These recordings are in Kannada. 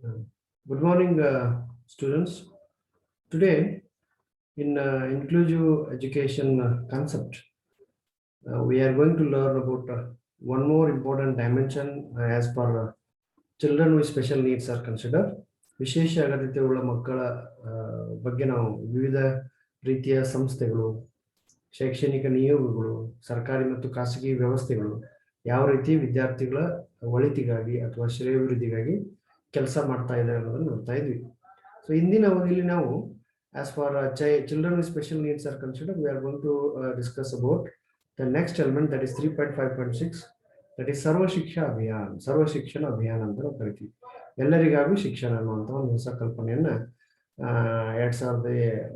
Uh, Good morning, students. Today, in inclusive education concept, we are going to learn about one more important dimension as per children with special needs are considered. ವಿಶೇಷ ಅಗತ್ಯತೆಯುಳ್ಳ ಮಕ್ಕಳ ಬಗ್ಗೆ ನಾವು ವಿವಿಧ ರೀತಿಯ ಸಂಸ್ಥೆಗಳು, ಶೈಕ್ಷಣಿಕ ನಿಯೋಗಗಳು, ಸರ್ಕಾರಿ ಮತ್ತು ಖಾಸಗಿ ವ್ಯವಸ್ಥೆಗಳು ಯಾವ ರೀತಿ ವಿದ್ಯಾರ್ಥಿಗಳ ಒಳಿತಿಗಾಗಿ ಅಥವಾ ಶ್ರೇಯೋಭಿವೃದ್ಧಿಗಾಗಿ ಕೆಲಸ ಮಾಡ್ತಾ ಇದೆ ಅನ್ನೋದನ್ನ ನೋಡ್ತಾ ಇದ್ವಿ. ಸೊ ಇಂದಿನ ಅವಧಿಯಲ್ಲಿ ನಾವು as far children with special needs are considered, we are going to discuss about the next element, that is 3.5.6, that is Sarva Shiksha Abhiyan. ಸರ್ವ ಶಿಕ್ಷಣ ಅಭಿಯಾನ ಅಂತ ನಾವು ಕರಿತೀವಿ. ಎಲ್ಲರಿಗಾಗಿ ಶಿಕ್ಷಣ ಅನ್ನುವಂಥ ಒಂದು ಹೊಸ ಕಲ್ಪನೆಯನ್ನ 2000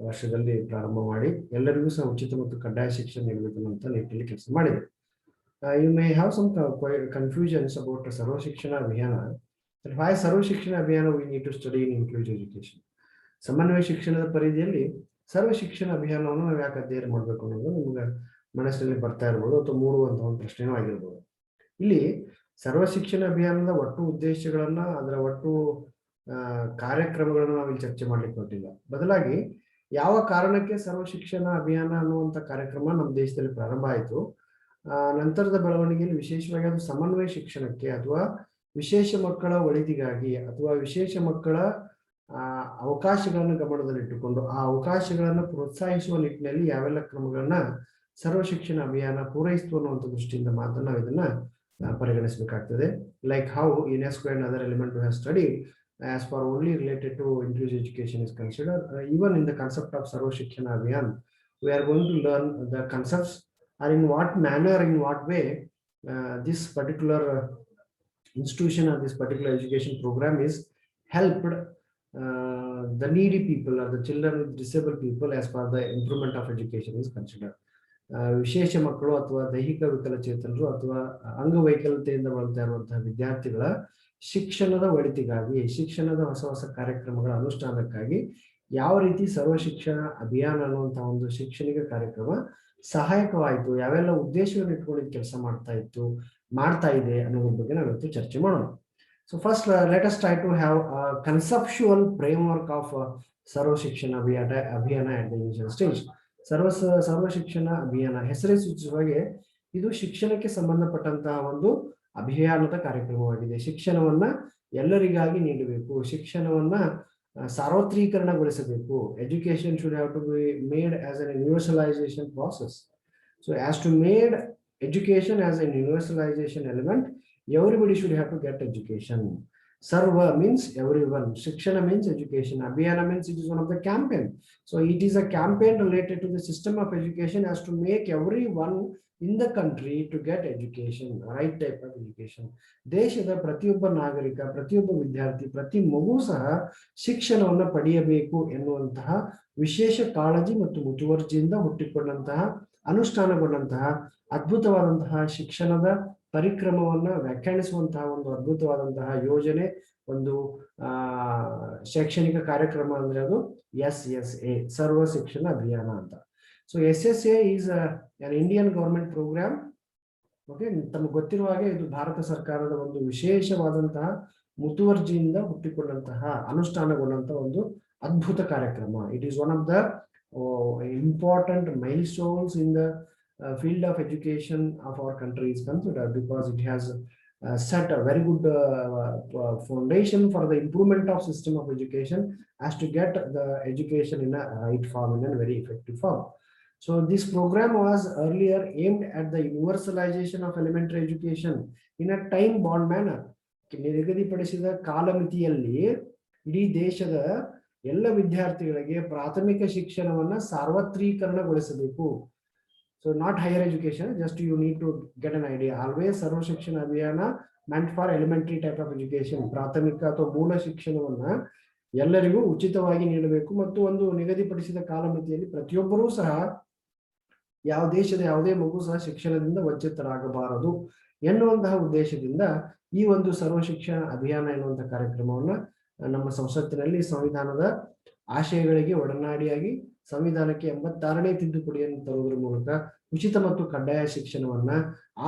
ವರ್ಷದಲ್ಲಿ ಪ್ರಾರಂಭ ಮಾಡಿ ಎಲ್ಲರಿಗೂ ಸಹ ಉಚಿತ ಮತ್ತು ಕಡ್ಡಾಯ ಶಿಕ್ಷಣ ನೀಡಬೇಕು ಅಂತ ನಿಟ್ಟಿನಲ್ಲಿ ಕೆಲಸ ಮಾಡಿದೆ. You may have some confusions about ಸರ್ವ ಶಿಕ್ಷಣ ಅಭಿಯಾನ. That why ಸರ್ವ ಶಿಕ್ಷಣ ಅಭಿಯಾನ we need to study in inclusive education. ಸಮನ್ವಯ ಶಿಕ್ಷಣದ ಪರಿಧಿಯಲ್ಲಿ ಸರ್ವ ಶಿಕ್ಷಣ ಅಭಿಯಾನವನ್ನು ನಾವು ಯಾಕೆ ಅಧ್ಯಯನ ಮಾಡಬೇಕು ಅನ್ನೋದು ನಿಮ್ಗೆ ಮನಸ್ಸಿನಲ್ಲಿ ಬರ್ತಾ ಇರ್ಬೋದು ಅಥವಾ ಮೂಡುವಂತಹ ಒಂದು ಪ್ರಶ್ನೆಯೂ ಆಗಿರ್ಬೋದು. ಇಲ್ಲಿ ಸರ್ವ ಶಿಕ್ಷಣ ಅಭಿಯಾನದ ಒಟ್ಟು ಉದ್ದೇಶಗಳನ್ನ, ಅದರ ಒಟ್ಟು ಕಾರ್ಯಕ್ರಮಗಳನ್ನ ನಾವು ಇಲ್ಲಿ ಚರ್ಚೆ ಮಾಡ್ಲಿಕ್ಕೆ ಹೊರಟಿಲ್ಲ. ಬದಲಾಗಿ ಯಾವ ಕಾರಣಕ್ಕೆ ಸರ್ವ ಶಿಕ್ಷಣ ಅಭಿಯಾನ ಅನ್ನುವಂಥ ಕಾರ್ಯಕ್ರಮ ನಮ್ಮ ದೇಶದಲ್ಲಿ ಪ್ರಾರಂಭ ಆಯಿತು, ನಂತರದ ಬೆಳವಣಿಗೆಯಲ್ಲಿ ವಿಶೇಷವಾಗಿ ಅದು ಸಮನ್ವಯ ಶಿಕ್ಷಣಕ್ಕೆ ಅಥವಾ ವಿಶೇಷ ಮಕ್ಕಳ ಒಳಿತಿಗಾಗಿ ಅಥವಾ ವಿಶೇಷ ಮಕ್ಕಳ ಅವಕಾಶಗಳನ್ನು ಗಮನದಲ್ಲಿಟ್ಟುಕೊಂಡು ಆ ಅವಕಾಶಗಳನ್ನು ಪ್ರೋತ್ಸಾಹಿಸುವ ನಿಟ್ಟಿನಲ್ಲಿ ಯಾವೆಲ್ಲ ಕ್ರಮಗಳನ್ನ ಸರ್ವ ಶಿಕ್ಷಣ ಅಭಿಯಾನ ಪೂರೈಸಿತು ಅನ್ನುವಂಥ ದೃಷ್ಟಿಯಿಂದ ಮಾತ್ರ ನಾವು ಇದನ್ನ ಪರಿಗಣಿಸಬೇಕಾಗ್ತದೆ. Like how UNESCO and other element have studied as far only related to inclusive education is considered, even in the concept of sarva shikshana abhiyan, we are going to learn the concepts or in what manner, in what way this particular institution or this particular education program is helped the needy people or the children with disabled people as far the improvement of education is considered. ವಿಶೇಷ ಮಕ್ಕಳು ಅಥವಾ ದೈಹಿಕ ವಿಕಲಚೇತನರು ಅಥವಾ ಅಂಗವೈಕಲ್ಯತೆಯಿಂದ ಬಳಲ್ತಾ ಇರುವಂತಹ ವಿದ್ಯಾರ್ಥಿಗಳ ಶಿಕ್ಷಣದ ಒಳಿತಿಗಾಗಿ, ಶಿಕ್ಷಣದ ಹೊಸ ಹೊಸ ಕಾರ್ಯಕ್ರಮಗಳ ಅನುಷ್ಠಾನಕ್ಕಾಗಿ ಯಾವ ರೀತಿ ಸರ್ವ ಶಿಕ್ಷಣ ಅಭಿಯಾನ ಅನ್ನುವಂತಹ ಒಂದು ಶೈಕ್ಷಣಿಕ ಕಾರ್ಯಕ್ರಮ ಸಹಾಯಕವಾಯಿತು, ಯಾವೆಲ್ಲ ಉದ್ದೇಶಗಳನ್ನು ಇಟ್ಕೊಂಡು ಕೆಲಸ ಮಾಡ್ತಾ ಇದೆ ಅನ್ನೋದ್ರ ಬಗ್ಗೆ ನಾವು ಇವತ್ತು ಚರ್ಚೆ ಮಾಡೋಣ. So first let us try to have a conceptual framework of ಸರ್ವ ಶಿಕ್ಷಣ ಅಭಿಯಾನ at the initial stage. ಸರ್ವ ಶಿಕ್ಷಣ ಅಭಿಯಾನ ಹೆಸರೇ ಸೂಚಿಸುವಾಗೆ ಇದು ಶಿಕ್ಷಣಕ್ಕೆ ಸಂಬಂಧಪಟ್ಟಂತಹ ಒಂದು ಅಭಿಯಾನದ ಕಾರ್ಯಕ್ರಮವಾಗಿದೆ. ಶಿಕ್ಷಣವನ್ನ ಎಲ್ಲರಿಗಾಗಿ ನೀಡಬೇಕು, ಶಿಕ್ಷಣವನ್ನ ಸಾರ್ವತ್ರೀಕರಣಗೊಳಿಸಬೇಕು. Education should have to be made as an universalisation process. So as to made education as an universalization element, everybody should have to get education. Sarva means everyone, Shikshana means education, Abhiyana means it is one of the campaign. So it is a campaign related to the system of education as to make everyone in the country to get education, right type of education. ದೇಶದ ಪ್ರತಿಯೊಬ್ಬ ನಾಗರಿಕ, ಪ್ರತಿಯೊಬ್ಬ ವಿದ್ಯಾರ್ಥಿ, ಪ್ರತಿ ಮಗು ಸಹ ಶಿಕ್ಷಣವನ್ನು ಪಡೆಯಬೇಕು ಎನ್ನುವಂತಹ ವಿಶೇಷ ಕಾಳಜಿ ಮತ್ತು ಮುತುವರ್ಜಿಯಿಂದ ಹುಟ್ಟಿಕೊಂಡಂತಹ ಅನುಷ್ಠಾನಗೊಂಡಂತಹ ಅದ್ಭುತವಾದಂತಹ ಶಿಕ್ಷಣದ ಪರಿಕ್ರಮವನ್ನ ವ್ಯಾಖ್ಯಾನಿಸುವಂತಹ ಒಂದು ಅದ್ಭುತವಾದಂತಹ ಯೋಜನೆ, ಒಂದು ಶೈಕ್ಷಣಿಕ ಕಾರ್ಯಕ್ರಮ ಅಂದ್ರೆ ಅದು SSA, ಸರ್ವ ಶಿಕ್ಷಣ ಅಭಿಯಾನ ಅಂತ. So SSA is an Indian government program. Okay, ತಮಗೆ ಗೊತ್ತಿರುವ ಹಾಗೆ ಇದು ಭಾರತ ಸರ್ಕಾರದ ಒಂದು ವಿಶೇಷವಾದಂತಹ ಮುತುವರ್ಜಿಯಿಂದ ಹುಟ್ಟಿಕೊಂಡಂತಹ ಅನುಷ್ಠಾನಗೊಂಡಂತಹ ಒಂದು ಅದ್ಭುತ ಕಾರ್ಯಕ್ರಮ. It is one of the important milestones in the field of education of our country is considered, because it has set a very good foundation for the improvement of system of education as to get the education in a right form, in a very effective form. So this program was earlier aimed at the universalization of elementary education in a time bound manner. ನಿಗದಿಪಡಿಸಿದ ಕಾಲಮಿತಿಯಲ್ಲಿ ಇಡೀ ದೇಶದ ಎಲ್ಲ ವಿದ್ಯಾರ್ಥಿಗಳಿಗೆ ಪ್ರಾಥಮಿಕ ಶಿಕ್ಷಣವನ್ನ ಸಾರ್ವತ್ರೀಕರಣಗೊಳಿಸಬೇಕು. So not higher education, just you need to get an idea. Always Sarva ಶಿಕ್ಷಣ ಅಭಿಯಾನ ಮೆಂಟ್ for elementary type of education. ಪ್ರಾಥಮಿಕ ಅಥವಾ ಮೂಲ ಶಿಕ್ಷಣವನ್ನ ಎಲ್ಲರಿಗೂ ಉಚಿತವಾಗಿ ನೀಡಬೇಕು ಮತ್ತು ಒಂದು ನಿಗದಿಪಡಿಸಿದ ಕಾಲಮಿತಿಯಲ್ಲಿ ಪ್ರತಿಯೊಬ್ಬರೂ ಸಹ, ಯಾವ ದೇಶದ ಯಾವುದೇ ಮಗು ಸಹ ಶಿಕ್ಷಣದಿಂದ ವಂಚಿತರಾಗಬಾರದು ಎನ್ನುವಂತಹ ಉದ್ದೇಶದಿಂದ ಈ ಒಂದು ಸರ್ವ ಶಿಕ್ಷಣ ಅಭಿಯಾನ ಎನ್ನುವಂತಹ ಕಾರ್ಯಕ್ರಮವನ್ನ ನಮ್ಮ ಸಂಸತ್ತಿನಲ್ಲಿ ಸಂವಿಧಾನದ ಆಶಯಗಳಿಗೆ ಒಡನಾಡಿಯಾಗಿ ಸಂವಿಧಾನಕ್ಕೆ 86ನೇ ತಿದ್ದುಪಡಿಯನ್ನು ತರುವುದರ ಮೂಲಕ ಉಚಿತ ಮತ್ತು ಕಡ್ಡಾಯ ಶಿಕ್ಷಣವನ್ನ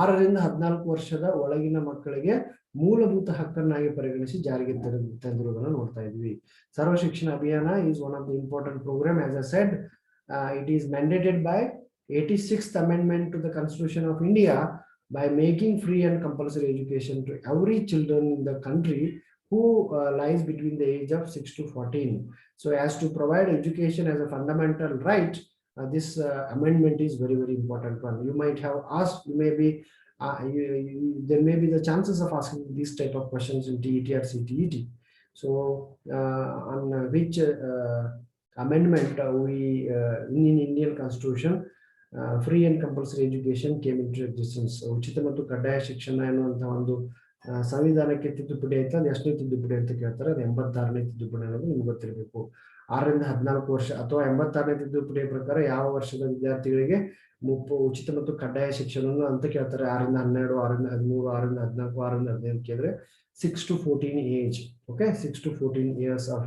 6ರಿಂದ 14 ವರ್ಷದ ಒಳಗಿನ ಮಕ್ಕಳಿಗೆ ಮೂಲಭೂತ ಹಕ್ಕನ್ನಾಗಿ ಪರಿಗಣಿಸಿ ಜಾರಿಗೆ ತಂದಿರುವುದನ್ನು ನೋಡ್ತಾ ಇದ್ವಿ. ಸರ್ವ ಶಿಕ್ಷಣ ಅಭಿಯಾನ is one of the important program. As I said, it is mandated by 86th amendment to the Constitution of India by making free and compulsory education to every children in the country who lies between the age of 6 to 14. So as to provide education as a fundamental right, this amendment is very, very important one. You might have asked, you may be, there may be the chances of asking these type of questions in TET or CTET. So on which amendment we in Indian Constitution free and compulsory education came into existence. ಉಚಿತ ಮತ್ತು ಕಡ್ಡಾಯ ಶಿಕ್ಷಣ ಎನ್ನುವಂತಹ ಒಂದು ಸಂವಿಧಾನಕ್ಕೆ ತಿದ್ದುಪಡಿ ಆಯ್ತು. ಅದು ಎಷ್ಟನೇ ತಿದ್ದುಪಡಿ ಅಂತ ಕೇಳ್ತಾರೆ, ಅದು 86ನೇ ತಿದ್ದುಪಡಿ ಅನ್ನೋದು ನಿಮ್ಗೆ ಗೊತ್ತಿರಬೇಕು. 6ರಿಂದ 14 ವರ್ಷ ಅಥವಾ 86ನೇ ತಿದ್ದುಪಡಿಯ ಪ್ರಕಾರ ಯಾವ ವರ್ಷದ ವಿದ್ಯಾರ್ಥಿಗಳಿಗೆ ಉಚಿತ ಮತ್ತು ಕಡ್ಡಾಯ ಶಿಕ್ಷಣವನ್ನು ಅಂತ ಕೇಳ್ತಾರೆ. 6ರಿಂದ 12, 6ರಿಂದ 13, 6ರಿಂದ 14, 6ರಿಂದ 15 ಕೇಳಿದ್ರೆ 6 to 14 age. Okay, 6 to 14 years of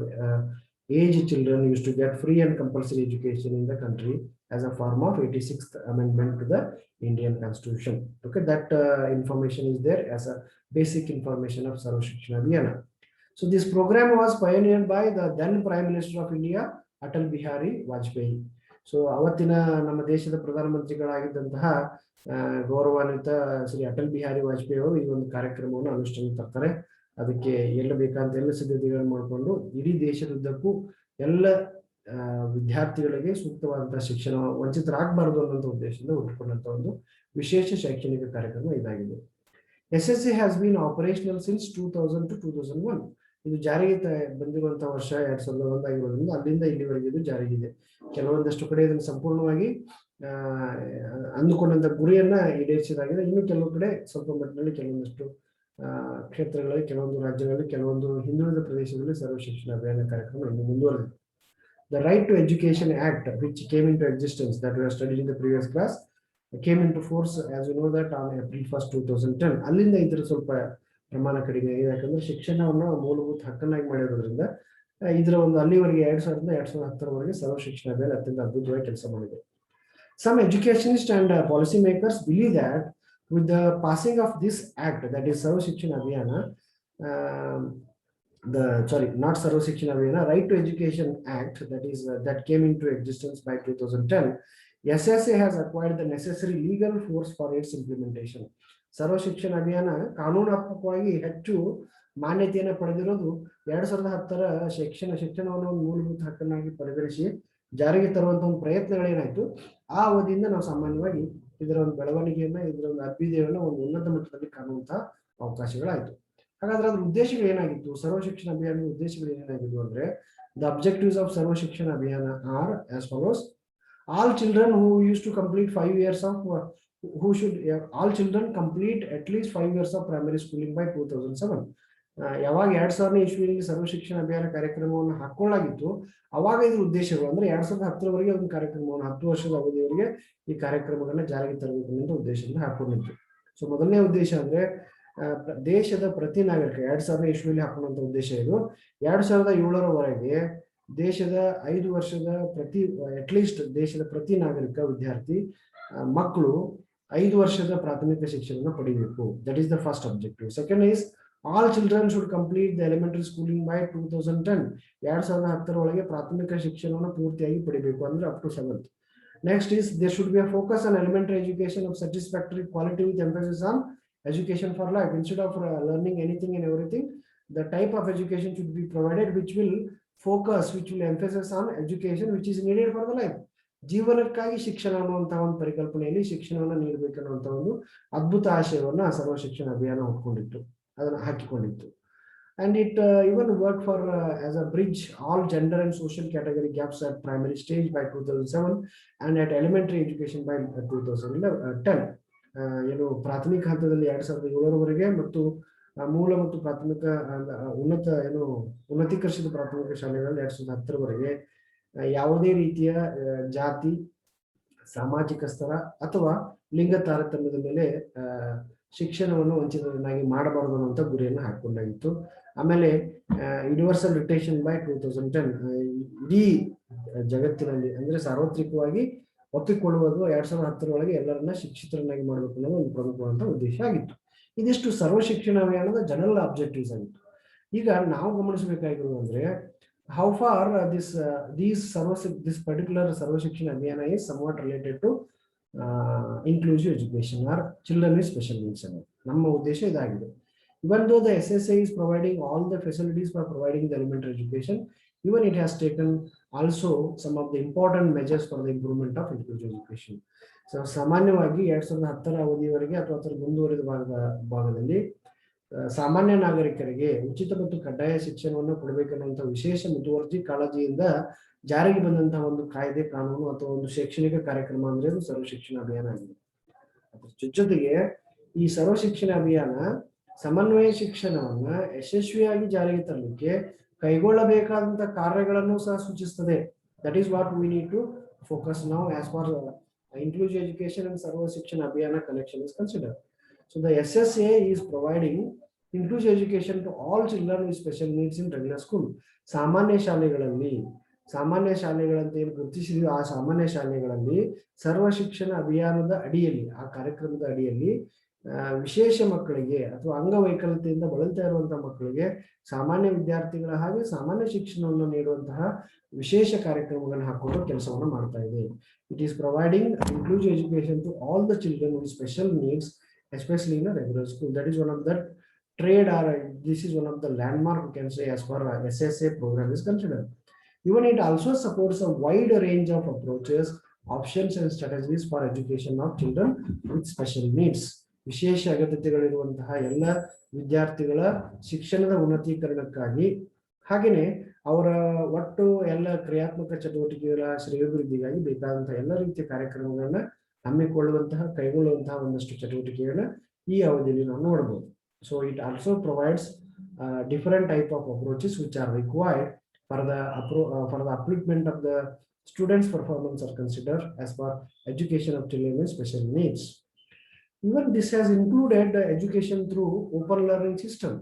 age children used to get free and compulsory education in the country as a form of 86th amendment to the Indian Constitution. Okay, that information is there as a basic information of Sarva Shikshan Abhiyan. So this program was pioneered by the then Prime Minister of India, Atal Bihari Vajpayee. So ಅವತ್ತಿನ ನಮ್ಮ ದೇಶದ ಪ್ರಧಾನಮಂತ್ರಿಗಳಾಗಿದ್ದಂತಹ ಗೌರವಾನ್ವಿತ ಶ್ರೀ ಅಟಲ್ ಬಿಹಾರಿ ವಾಜಪೇಯಿ ಅವರು ಈ ಒಂದು ಕಾರ್ಯಕ್ರಮವನ್ನು ಅನುಷ್ಠಾನಕ್ಕೆ ತರ್ತಾರೆ. ಅದಕ್ಕೆ ಎಲ್ಲ ಬೇಕಂತ ಎಲ್ಲ ಸಿದ್ಧತೆಗಳನ್ನು ಮಾಡಿಕೊಂಡು ಇಡೀ ದೇಶದುದ್ದಕ್ಕೂ ಎಲ್ಲ ವಿದ್ಯಾರ್ಥಿಗಳಿಗೆ ಸೂಕ್ತವಾದಂತಹ ಶಿಕ್ಷಣ ವಂಚಿತರಾಗಬಾರದು ಅನ್ನೋ ಉದ್ದೇಶದಿಂದ ಹುಟ್ಟುಕೊಂಡಂತ ಒಂದು ವಿಶೇಷ ಶೈಕ್ಷಣಿಕ ಕಾರ್ಯಕ್ರಮ ಇದಾಗಿದೆ. SSA has been operational since 2000 to 2001. ಇದು ಜಾರಿಗೆ ಬಂದಿರುವಂತಹ ವರ್ಷ 2001 ಆಗಿರೋದ್ರಿಂದ ಅಲ್ಲಿಂದ ಇಲ್ಲಿವರೆಗೆ ಇದು ಜಾರಿಗಿದೆ. ಕೆಲವೊಂದಷ್ಟು ಕಡೆ ಇದನ್ನು ಸಂಪೂರ್ಣವಾಗಿ ಅಂದುಕೊಂಡಂತ ಗುರಿಯನ್ನ ಈಡೇರಿಸಿದಾಗಿದೆ. ಇನ್ನು ಕೆಲವು ಕಡೆ ಸ್ವಲ್ಪ ಮಟ್ಟಿನಲ್ಲಿ ಕೆಲವೊಂದಷ್ಟು ಕ್ಷೇತ್ರಗಳಲ್ಲಿ, ಕೆಲವೊಂದು ರಾಜ್ಯಗಳಲ್ಲಿ, ಕೆಲವೊಂದು ಹಿಂದುಳಿದ ಪ್ರದೇಶಗಳಲ್ಲಿ ಸರ್ವ ಶಿಕ್ಷಣ ಅಭಿಯಾನ ಕಾರ್ಯಕ್ರಮ ಇನ್ನು ಮುಂದುವರೆದಿದೆ. The Right to Education Act, which came into existence, that we have studied in the previous class, came into force, as you know, that on April 1st, 2010. ಅಲ್ಲಿಂದ ಇದರ ಸ್ವಲ್ಪ ಪ್ರಮಾಣ ಕಡಿಮೆ ಆಗಿದೆ. ಯಾಕಂದ್ರೆ ಶಿಕ್ಷಣವನ್ನು ಮೂಲಭೂತ ಹಕ್ಕನ್ನಾಗಿ ಮಾಡಿರೋದ್ರಿಂದ ಇದರ ಒಂದು ಅಲ್ಲಿವರೆಗೆ 2000ರಿಂದ 2010ರವರೆಗೆ ಸರ್ವ ಶಿಕ್ಷಣ ಅಭಿಯಾನ ಅತ್ಯಂತ ಅದ್ಭುತವಾಗಿ ಕೆಲಸ ಮಾಡಿದೆ. Some educationists and policy makers believe that with the passing of this act, that is Sarva Shikshan Abhiyana, not Sarva Shikshan Abhiyana, Right to Education Act, that is that came into existence by 2010, SSA has acquired the necessary legal force for its implementation. ಸರ್ವ ಶಿಕ್ಷಣ ಅಭಿಯಾನ ಕಾನೂನಾತ್ಮಕವಾಗಿ ಹೆಚ್ಚು ಮಾನ್ಯತೆಯನ್ನು ಪಡೆದಿರೋದು 2010ರ ಶಿಕ್ಷಣವನ್ನು ಒಂದು ಮೂಲಭೂತ ಹಕ್ಕನ್ನಾಗಿ ಪರಿಗಣಿಸಿ ಜಾರಿಗೆ ತರುವಂತ ಒಂದು ಪ್ರಯತ್ನಗಳೇನಾಯ್ತು, ಆ ಅವಧಿಯಿಂದ ನಾವು ಸಾಮಾನ್ಯವಾಗಿ ಇದರ ಒಂದು ಬೆಳವಣಿಗೆಯನ್ನ, ಇದರ ಒಂದು ಅಭ್ಯುದಯವನ್ನು ಒಂದು ಉನ್ನತ ಮಟ್ಟದಲ್ಲಿ ಕಾಣುವಂತಹ ಅವಕಾಶಗಳಾಯ್ತು. ಹಾಗಾದ್ರೆ ಅದ್ರ ಉದ್ದೇಶಗಳು ಏನಾಗಿತ್ತು? ಸರ್ವ ಶಿಕ್ಷಣ ಅಭಿಯಾನದ ಉದ್ದೇಶಗಳು ಏನಾಗಿದ್ವು ಅಂದ್ರೆ, ದ ಅಬ್ಜೆಕ್ಟಿವ್ಸ್ ಆಫ್ ಸರ್ವ ಶಿಕ್ಷಣ Abhiyan are as follows: all children who used to complete 5 years of all children complete at least 5 years of primary schooling by 2007. ಯಾವಾಗ 2000ನೇ ಇಸ್ವಿಯಲ್ಲಿ ಸರ್ವ ಶಿಕ್ಷಣ ಅಭಿಯಾನ ಕಾರ್ಯಕ್ರಮವನ್ನು ಹಾಕೊಳ್ಳಾಗಿತ್ತು, ಅವಾಗ ಇದ್ರ ಉದ್ದೇಶಗಳು ಅಂದ್ರೆ 2010ರವರೆಗೆ ಒಂದು ಕಾರ್ಯಕ್ರಮವನ್ನು 10 ವರ್ಷದ ಅವಧಿಯವರೆಗೆ ಈ ಕಾರ್ಯಕ್ರಮಗಳನ್ನ ಜಾರಿಗೆ ತರಬೇಕು ಅನ್ನೋ ಉದ್ದೇಶದಿಂದ ಹಾಕೊಂಡಿತ್ತು. ಸೊ ಮೊದಲನೇ ಉದ್ದೇಶ ಅಂದ್ರೆ ದೇಶದ ಪ್ರತಿ ನಾಗರಿಕ 2000ನೇ ಇಸ್ವಿಯಲ್ಲಿ ಹಾಕೊಂಡಂತ ಉದ್ದೇಶ ಇದು. 2007ರವರೆಗೆ ದೇಶದ 5 ವರ್ಷದ ಅಟ್ಲೀಸ್ಟ್ ದೇಶದ ಪ್ರತಿ ನಾಗರಿಕ ವಿದ್ಯಾರ್ಥಿ ಮಕ್ಕಳು 5 ವರ್ಷದ ಪ್ರಾಥಮಿಕ ಶಿಕ್ಷಣವನ್ನು ಪಡೆಯಬೇಕು. That is the first objective. Second is all children should complete the elementary schooling by 2010. 2010ರೊಳಗೆ ಪ್ರಾಥಮಿಕ ಶಿಕ್ಷಣವನ್ನು ಪೂರ್ತಿಯಾಗಿ ಪಡೆಯಬೇಕು ಅಂದ್ರೆ up to 7th. Next is there should be a focus on elementary education of satisfactory quality with emphasis on education for life. Instead of learning anything and everything, the type of education should be provided which will emphasis on education which is needed for the life. ಜೀವನಕ್ಕಾಗಿ ಶಿಕ್ಷಣ ಅನ್ನುವಂತಹ ಒಂದು ಪರಿಕಲ್ಪನೆಯಲ್ಲಿ ಶಿಕ್ಷಣವನ್ನು ನೀಡಬೇಕನ್ನುವಂತ ಒಂದು ಅದ್ಭುತ ಆಶಯವನ್ನ ಸರ್ವ ಶಿಕ್ಷಣ ಅಭಿಯಾನ ಹೊತ್ಕೊಂಡಿತ್ತು, ಅದನ್ನು ಹಾಕಿಕೊಂಡಿತ್ತು. And it even worked for as a bridge all gender and social category gaps at primary stage by 2007 and at elementary education by 2010. ಏನು ಪ್ರಾಥಮಿಕ ಹಂತದಲ್ಲಿ 2007ರವರೆಗೆ ಮತ್ತು ಮೂಲ ಮತ್ತು ಪ್ರಾಥಮಿಕ ಉನ್ನತೀಕರಿಸಿದ ಪ್ರಾಥಮಿಕ ಶಾಲೆಗಳಲ್ಲಿ 2010ರವರೆಗೆ ಯಾವುದೇ ರೀತಿಯ ಜಾತಿ, ಸಾಮಾಜಿಕ ಸ್ತರ ಅಥವಾ ಲಿಂಗ ತಾರತಮ್ಯದ ಮೇಲೆ ಶಿಕ್ಷಣವನ್ನು ವಂಚಿತರನ್ನಾಗಿ ಮಾಡಬಾರದು ಅನ್ನುವಂಥ ಗುರಿಯನ್ನು ಹಾಕೊಂಡಾಗಿತ್ತು. ಆಮೇಲೆ ಯೂನಿವರ್ಸಲ್ ರಿಟೇಷನ್ ಬೈ 2010, ಇಡೀ ಜಗತ್ತಿನಲ್ಲಿ ಅಂದ್ರೆ ಸಾರ್ವತ್ರಿಕವಾಗಿ ಒಪ್ಪಿಕೊಳ್ಳುವುದು 2010 ಒಳಗೆ ಎಲ್ಲರನ್ನ ಶಿಕ್ಷಿತರನ್ನಾಗಿ ಮಾಡಬೇಕು ಅನ್ನೋದು ಒಂದು ಪ್ರಮುಖವಾದ ಉದ್ದೇಶ ಆಗಿತ್ತು. ಇದಿಷ್ಟು ಸರ್ವ ಶಿಕ್ಷಣ ಅಭಿಯಾನದ ಜನರಲ್ ಆಬ್ಜೆಕ್ಟಿವ್ಸ್ ಆಗಿತ್ತು. ಈಗ ನಾವು ಗಮನಿಸಬೇಕಾಗಿರೋದು ಅಂದ್ರೆ how far this particular ಸರ್ವ ಶಿಕ್ಷಣ ಅಭಿಯಾನ is somewhat related to inclusive education or children with special needs ಅನ್ನೋದು ನಮ್ಮ ಉದ್ದೇಶ ಇದಾಗಿದೆ. Even though the SSA is providing all the facilities for providing the elementary education, even it has taken also some of the important measures for the improvement of inclusive education. So ಸಾಮಾನ್ಯವಾಗಿ 2010 ಅವಧಿಯವರೆಗೆ ಅಥವಾ ಅದರ ಮುಂದುವರಿದ ಭಾಗದಲ್ಲಿ ಸಾಮಾನ್ಯ ನಾಗರಿಕರಿಗೆ ಉಚಿತ ಮತ್ತು ಕಡ್ಡಾಯ ಶಿಕ್ಷಣವನ್ನು ಕೊಡಬೇಕನ್ನುವಂಥ ವಿಶೇಷ ಮುತುವರ್ಜಿ ಕಾಳಜಿಯಿಂದ ಜಾರಿಗೆ ಬಂದಂತಹ ಒಂದು ಕಾಯ್ದೆ ಕಾನೂನು ಅಥವಾ ಒಂದು ಶೈಕ್ಷಣಿಕ ಕಾರ್ಯಕ್ರಮ ಅಂದ್ರೆ ಅದು ಸರ್ವ ಶಿಕ್ಷಣ ಅಭಿಯಾನ ಆಗಿದೆ. ಅದ್ರ ಜೊತೆಗೆ ಈ ಸರ್ವ ಶಿಕ್ಷಣ ಅಭಿಯಾನ ಸಮನ್ವಯ ಶಿಕ್ಷಣವನ್ನ ಯಶಸ್ವಿಯಾಗಿ ಜಾರಿಗೆ ತರಲಿಕ್ಕೆ ಕೈಗೊಳ್ಳಬೇಕಾದಂತಹ ಕಾರ್ಯಗಳನ್ನು ಸಹ ಸೂಚಿಸುತ್ತದೆ. That is what we need to focus now as for inclusive education and ಸರ್ವ ಶಿಕ್ಷಣ ಅಭಿಯಾನ connection is considered. So the SSA is providing inclusive education to all children with special needs in regular school. ಸಾಮಾನ್ಯ ಶಾಲೆಗಳಂತ ಏನು ಗುರುತಿಸಿದೀವಿ ಆ ಸಾಮಾನ್ಯ ಶಾಲೆಗಳಲ್ಲಿ ಸರ್ವ ಶಿಕ್ಷಣ ಅಭಿಯಾನದ ಅಡಿಯಲ್ಲಿ ಆ ಕಾರ್ಯಕ್ರಮದ ಅಡಿಯಲ್ಲಿ ವಿಶೇಷ ಮಕ್ಕಳಿಗೆ ಅಥವಾ ಅಂಗವೈಕಲ್ಯತೆಯಿಂದ ಬಳಲ್ತಾ ಇರುವಂತಹ ಮಕ್ಕಳಿಗೆ ಸಾಮಾನ್ಯ ವಿದ್ಯಾರ್ಥಿಗಳ ಹಾಗೆ ಸಾಮಾನ್ಯ ಶಿಕ್ಷಣವನ್ನು ನೀಡುವಂತಹ ವಿಶೇಷ ಕಾರ್ಯಕ್ರಮಗಳನ್ನು ಹಾಕೊಂಡು ಕೆಲಸವನ್ನು ಮಾಡ್ತಾ ಇದೆ. It is providing inclusive education to all the children with special needs, especially in a regular school. That is one of the trade, or this is one of the landmark we can say as far as SSA program is considered. Even it also supports a wide range of approaches, options and strategies for education of children with special needs. ವಿಶೇಷ ಅಗತ್ಯತೆಗಳಿರುವಂತಹ ಎಲ್ಲ ವಿದ್ಯಾರ್ಥಿಗಳ ಶಿಕ್ಷಣದ ಉನ್ನತೀಕರಣಕ್ಕಾಗಿ ಹಾಗೆಯೇ ಅವರ ಒಟ್ಟು ಎಲ್ಲ ಕ್ರಿಯಾತ್ಮಕ ಚಟುವಟಿಕೆಗಳ ಶ್ರೇಯೋಭಿವೃದ್ಧಿಗಾಗಿ ಬೇಕಾದಂತಹ ಎಲ್ಲ ರೀತಿಯ ಕಾರ್ಯಕ್ರಮಗಳನ್ನ ಹಮ್ಮಿಕೊಳ್ಳುವಂತಹ ಕೈಗೊಳ್ಳುವಂತಹ ಒಂದಷ್ಟು ಚಟುವಟಿಕೆಗಳನ್ನ ಈ ಅವಧಿಯಲ್ಲಿ ನಾವು ನೋಡಬಹುದು. So it also provides different type of approaches which are required for the upliftment of the students performance are consider as for education of children with special needs. Even this has included education through open learning system.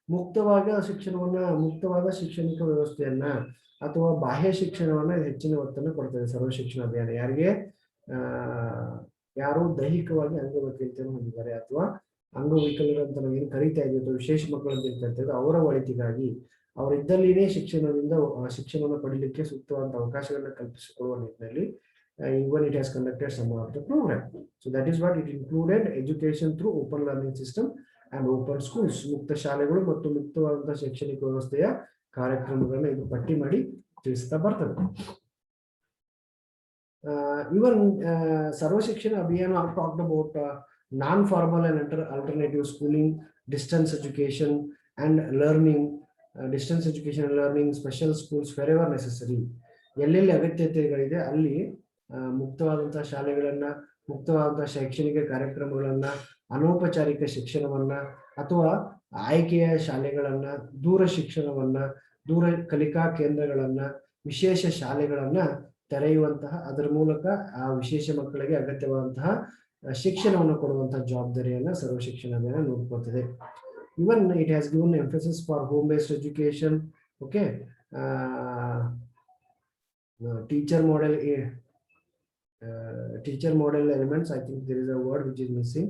ಮುಕ್ತವಾದ ಶೈಕ್ಷಣಿಕ ವ್ಯವಸ್ಥೆಯನ್ನ ಅಥವಾ ಬಾಹ್ಯ ಶಿಕ್ಷಣವನ್ನ ಹೆಚ್ಚಿನ ಒತ್ತನ್ನು ಕೊಡ್ತದೆ ಸರ್ವ ಶಿಕ್ಷಣ ಅಭಿಯಾನ. ಯಾರಿಗೆ ಯಾರು ದೈಹಿಕವಾಗಿ ಅಂಗವೈಕಲ್ಯತೆಯನ್ನು ಹೊಂದಿದ್ದಾರೆ ಅಥವಾ ಅಂಗವೈಕಲ್ಯರು ಅಂತ ನಾವು ಏನು ಕರೀತಾ ಇದ್ದೀವಿ ಅಥವಾ ವಿಶೇಷ ಮಕ್ಕಳು ಅಂತ ಕರಿತಾ ಅವರ ಒಳಿತಿಗಾಗಿ ಅವರಿದ್ದಲ್ಲಿನೇ ಶಿಕ್ಷಣವನ್ನು ಪಡೀಲಿಕ್ಕೆ ಸೂಕ್ತವಾದ ಅವಕಾಶಗಳನ್ನ ಕಲ್ಪಿಸಿಕೊಡುವ ನಿಟ್ಟಿನಲ್ಲಿ even it has conducted some of the program. So that is what it included education through open learning system and open schools. ಮುಕ್ತ ಶಾಲೆಗಳು ಮತ್ತು ಮುಕ್ತವಾದಂತಹ ಶೈಕ್ಷಣಿಕ ವ್ಯವಸ್ಥೆಯ ಕಾರ್ಯಕ್ರಮಗಳನ್ನ ಇದು ಪಟ್ಟಿ ಮಾಡಿ ತಿಳಿಸ್ತಾ ಬರ್ತದೆ. Even ಸರ್ವ ಶಿಕ್ಷಣ ಅಭಿಯಾನ talked about non-formal and alternative schooling, distance education and learning, special schools wherever necessary. ಎಲ್ಲೆಲ್ಲಿ ಅಗತ್ಯತೆಗಳಿದೆ ಅಲ್ಲಿ ಮುಕ್ತವಾದಂತಹ ಶಾಲೆಗಳನ್ನ, ಮುಕ್ತವಾದಂತಹ ಶೈಕ್ಷಣಿಕ ಕಾರ್ಯಕ್ರಮಗಳನ್ನ, ಅನೌಪಚಾರಿಕ ಶಿಕ್ಷಣವನ್ನ ಅಥವಾ ಆಯ್ಕೆಯ ಶಾಲೆಗಳನ್ನ, ದೂರ ಶಿಕ್ಷಣವನ್ನ, ದೂರ ಕಲಿಕಾ ಕೇಂದ್ರಗಳನ್ನ, ವಿಶೇಷ ಶಾಲೆಗಳನ್ನ ತೆರೆಯುವಂತಹ ಅದರ ಮೂಲಕ ಆ ವಿಶೇಷ ಮಕ್ಕಳಿಗೆ ಅಗತ್ಯವಾದಂತಹ ಶಿಕ್ಷಣವನ್ನು ಕೊಡುವಂತಹ ಜವಾಬ್ದಾರಿಯನ್ನ ಸರ್ವ ಶಿಕ್ಷಣ ಅಭಿಯಾನ ನೋಡ್ಕೊಳ್ತದೆ. Even it has given emphasis for home based education. Okay, teacher model elements. I think there is a word which is missing.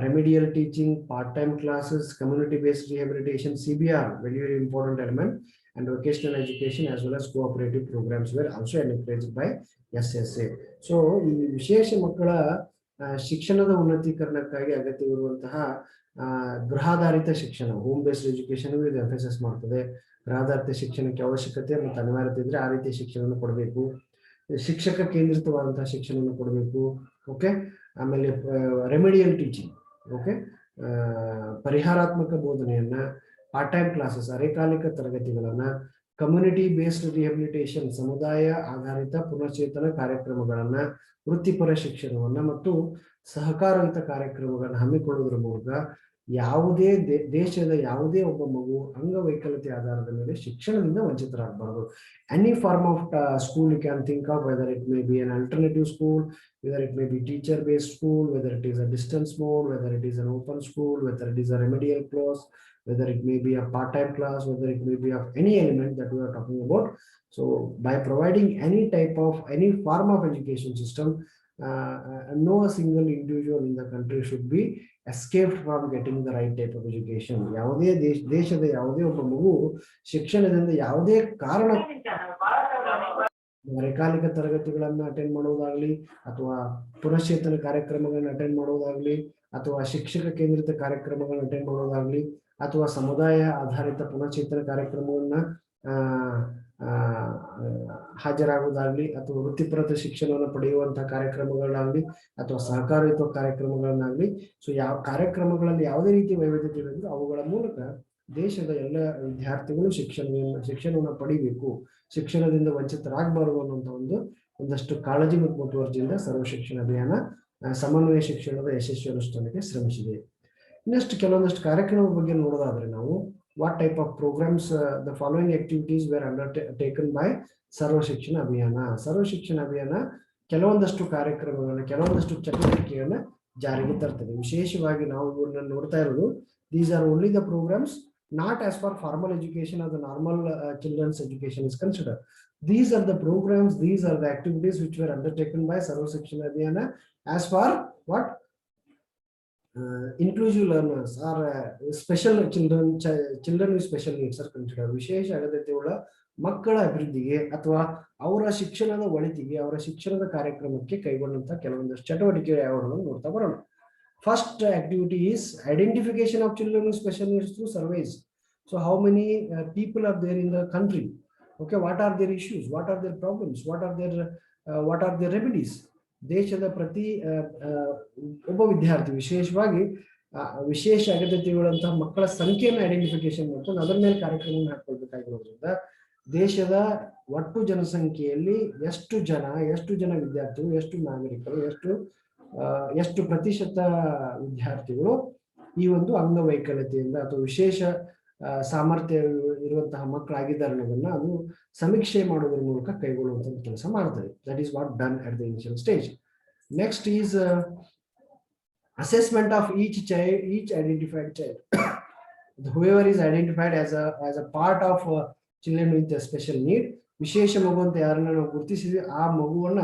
Remedial teaching, part-time classes, community-based rehabilitation, CBR, very important element, and vocational education as well as cooperative programs were also encouraged by SSA. So ಈ ವಿಶೇಷ ಮಕ್ಕಳ ಶಿಕ್ಷಣದ ಉನ್ನತೀಕರಣಕ್ಕಾಗಿ ಅಗತ್ಯವಿರುವಂತಹ ಗೃಹಾಧಾರಿತ ಶಿಕ್ಷಣ, ಹೋಮ್ ಬೇಸ್ಡ್ ಎಜುಕೇಶನ್ ಇದು ಎಂಫಸಿಸ್ ಮಾಡ್ತದೆ. ಗೃಹಾಧಾರಿತ ಶಿಕ್ಷಣಕ್ಕೆ ಅವಶ್ಯಕತೆ ಮತ್ತು ಅನಿವಾರ್ಯತೆ ಇದ್ರೆ ಆ ರೀತಿಯ ಶಿಕ್ಷಣವನ್ನು ಕೊಡಬೇಕು. ಶಿಕ್ಷಕ ಕೇಂದ್ರಿತವಾದಂತಹ ಶಿಕ್ಷಣವನ್ನು ಕೊಡಬೇಕು. ಓಕೆ, ಆಮೇಲೆ ರೆಮಿಡಿಯಲ್ ಟೀಚಿಂಗ್, ಓಕೆ, ಪರಿಹಾರಾತ್ಮಕ ಬೋಧನೆಯನ್ನ, ಪಾರ್ಟ್ ಟೈಮ್ ಕ್ಲಾಸಸ್, ಅರೆಕಾಲಿಕ ತರಗತಿಗಳನ್ನ, ಕಮ್ಯುನಿಟಿ ಬೇಸ್ಡ್ ರಿಹಬಿಲಿಟೇಷನ್, ಸಮುದಾಯ ಆಧಾರಿತ ಪುನಶ್ಚೇತನ ಕಾರ್ಯಕ್ರಮಗಳನ್ನ, ವೃತ್ತಿಪರ ಶಿಕ್ಷಣವನ್ನ ಮತ್ತು ಸಹಕಾರಯುತ ಕಾರ್ಯಕ್ರಮಗಳನ್ನ ಹಮ್ಮಿಕೊಳ್ಳುವುದರ ಮೂಲಕ ಯಾವುದೇ ದೇಶದ ಯಾವುದೇ ಒಬ್ಬ ಮಗು ಅಂಗವೈಕಲ್ಯತೆ ಆಧಾರದ ಮೇಲೆ ಶಿಕ್ಷಣದಿಂದ ವಂಚಿತರಾಗಬಾರದು. Any form of school you can think of, whether it may be an alternative school, whether it may be teacher based school, whether it is a distance mode, whether it is an open school, whether it is a remedial class, whether it may be a part-time class, whether it may be of any element that we are talking about. So by providing any type of, any form of education system, no single individual in the country should be escaped from getting the right type of education. ಯಾವುದೇ ದೇಶದ ಯಾವುದೇ ಒಬ್ಬ ಮಗು ಶಿಕ್ಷಣದಿಂದ ಯಾವುದೇ ಕಾರಣ ರೇಖಾಲಿಕ ತರಗತಿಗಳನ್ನು ಅಟೆಂಡ್ ಮಾಡುವುದಾಗ್ಲಿ, ಅಥವಾ ಪುನಶ್ಚೇತನ ಕಾರ್ಯಕ್ರಮಗಳನ್ನು ಅಟೆಂಡ್ ಮಾಡುವುದಾಗ್ಲಿ, ಅಥವಾ ಶಿಕ್ಷಕ ಕೇಂದ್ರಿತ ಕಾರ್ಯಕ್ರಮಗಳನ್ನು ಅಟೆಂಡ್ ಮಾಡುವುದಾಗ್ಲಿ, ಅಥವಾ ಸಮುದಾಯ ಆಧಾರಿತ ಪುನಶ್ಚೇತನ ಕಾರ್ಯಕ್ರಮವನ್ನ ಹಾಜರಾಗುವುದಾಗ್ಲಿ, ಅಥವಾ ವೃತ್ತಿಪರತ ಶಿಕ್ಷಣವನ್ನು ಪಡೆಯುವಂತಹ ಕಾರ್ಯಕ್ರಮಗಳಾಗ್ಲಿ, ಅಥವಾ ಸಹಕಾರಯುತ ಕಾರ್ಯಕ್ರಮಗಳನ್ನಾಗ್ಲಿ. ಸೊ ಯಾವ ಕಾರ್ಯಕ್ರಮಗಳಲ್ಲಿ ಯಾವುದೇ ರೀತಿ ವೈವಿಧ್ಯತೆ ಇರೋದು ಅವುಗಳ ಮೂಲಕ ದೇಶದ ಎಲ್ಲ ವಿದ್ಯಾರ್ಥಿಗಳು ಶಿಕ್ಷಣವನ್ನು ಪಡಿಬೇಕು, ಶಿಕ್ಷಣದಿಂದ ವಂಚಿತರಾಗಬಾರದು ಅನ್ನುವಂಥ ಒಂದಷ್ಟು ಕಾಳಜಿ ಮತ್ತು ಮುತುವರ್ಜಿಯಿಂದ ಸರ್ವ ಶಿಕ್ಷಣ ಅಭಿಯಾನ ಸಮನ್ವಯ ಶಿಕ್ಷಣದ ಯಶಸ್ವಿ ಅನುಷ್ಠಾನಕ್ಕೆ ಶ್ರಮಿಸಿದೆ. ಇನ್ನಷ್ಟು ಕೆಲವೊಂದಷ್ಟು ಕಾರ್ಯಕ್ರಮದ ಬಗ್ಗೆ ನೋಡೋದಾದ್ರೆ ನಾವು, what type of programs the following activities were undertaken by ಸರ್ವ ಶಿಕ್ಷಣ ಅಭಿಯಾನ. ಸರ್ವ ಶಿಕ್ಷಣ ಅಭಿಯಾನ ಕೆಲವೊಂದಷ್ಟು ಕಾರ್ಯಕ್ರಮಗಳನ್ನ, ಕೆಲವೊಂದಷ್ಟು ಚಟುವಟಿಕೆಗಳನ್ನ ಜಾರಿಗೆ ತರ್ತದೆ. ವಿಶೇಷವಾಗಿ ನಾವು ಇವನ್ನ ನೋಡ್ತಾ ಇರೋದು, these are only the programs not as for formal education or the normal children's education is considered. These are the programs, these are the activities which were undertaken by ಸರ್ವ ಶಿಕ್ಷಣ ಅಭಿಯಾನ as for what inclusive learners or special children with special needs are considered. ವಿಶೇಷ ಅಗತ್ಯತೆಯುಳ್ಳ ಮಕ್ಕಳ ಅಭಿವೃದ್ಧಿಗೆ ಅಥವಾ ಅವರ ಶಿಕ್ಷಣದ ಒಳಿತಿಗೆ, ಅವರ ಶಿಕ್ಷಣದ ಕಾರ್ಯಕ್ರಮಕ್ಕೆ ಕೈಗೊಂಡಂತ ಕೆಲವೊಂದಷ್ಟು ಚಟುವಟಿಕೆಗಳು ಯಾವುದನ್ನು ನೋಡ್ತಾ ಬರೋಣ. First activity is identification of children with special needs through surveys. So how many people are there in the country? Okay, what are their issues? What are their problems? What are their remedies? ದೇಶದ ಪ್ರತಿ ಒಬ್ಬ ವಿದ್ಯಾರ್ಥಿ, ವಿಶೇಷವಾಗಿ ವಿಶೇಷ ಅಗತ್ಯತೆಯುಳ್ಳಂತಹ ಮಕ್ಕಳ ಸಂಖ್ಯೆಯನ್ನು ಐಡೆಂಟಿಫಿಕೇಶನ್ ಮಾಡ್ಕೊಂಡು ಅದರ ಮೇಲೆ ಕಾರ್ಯಕ್ರಮವನ್ನು ಹಾಕೊಳ್ಬೇಕಾಗಿರೋದ್ರಿಂದ ದೇಶದ ಒಟ್ಟು ಜನಸಂಖ್ಯೆಯಲ್ಲಿ ಎಷ್ಟು ಜನ ವಿದ್ಯಾರ್ಥಿಗಳು, ಎಷ್ಟು ನಾಗರಿಕರು, ಎಷ್ಟು ಪ್ರತಿಶತ ವಿದ್ಯಾರ್ಥಿಗಳು ಈ ಒಂದು ಅಂಗವೈಕಲ್ಯತೆಯಿಂದ ಅಥವಾ ವಿಶೇಷ ಸಾಮರ್ಥ್ಯ ಇರುವಂತಹ ಮಕ್ಕಳಾಗಿದ್ದಾರೆ ಅನ್ನೋದನ್ನ ಅದು ಸಮೀಕ್ಷೆ ಮಾಡೋದ್ರ ಮೂಲಕ ಕೈಗೊಳ್ಳುವಂತಹ ಕೆಲಸ ಮಾಡ್ತದೆ. That is what done at the initial stage. Next is assessment of each identified child. Whoever is identified as a part of children with a special need, ವಿಶೇಷ ಮಗು ಅಂತ ಯಾರನ್ನ ನಾವು ಗುರುತಿಸಿದ್ವಿ, ಆ ಮಗುವನ್ನ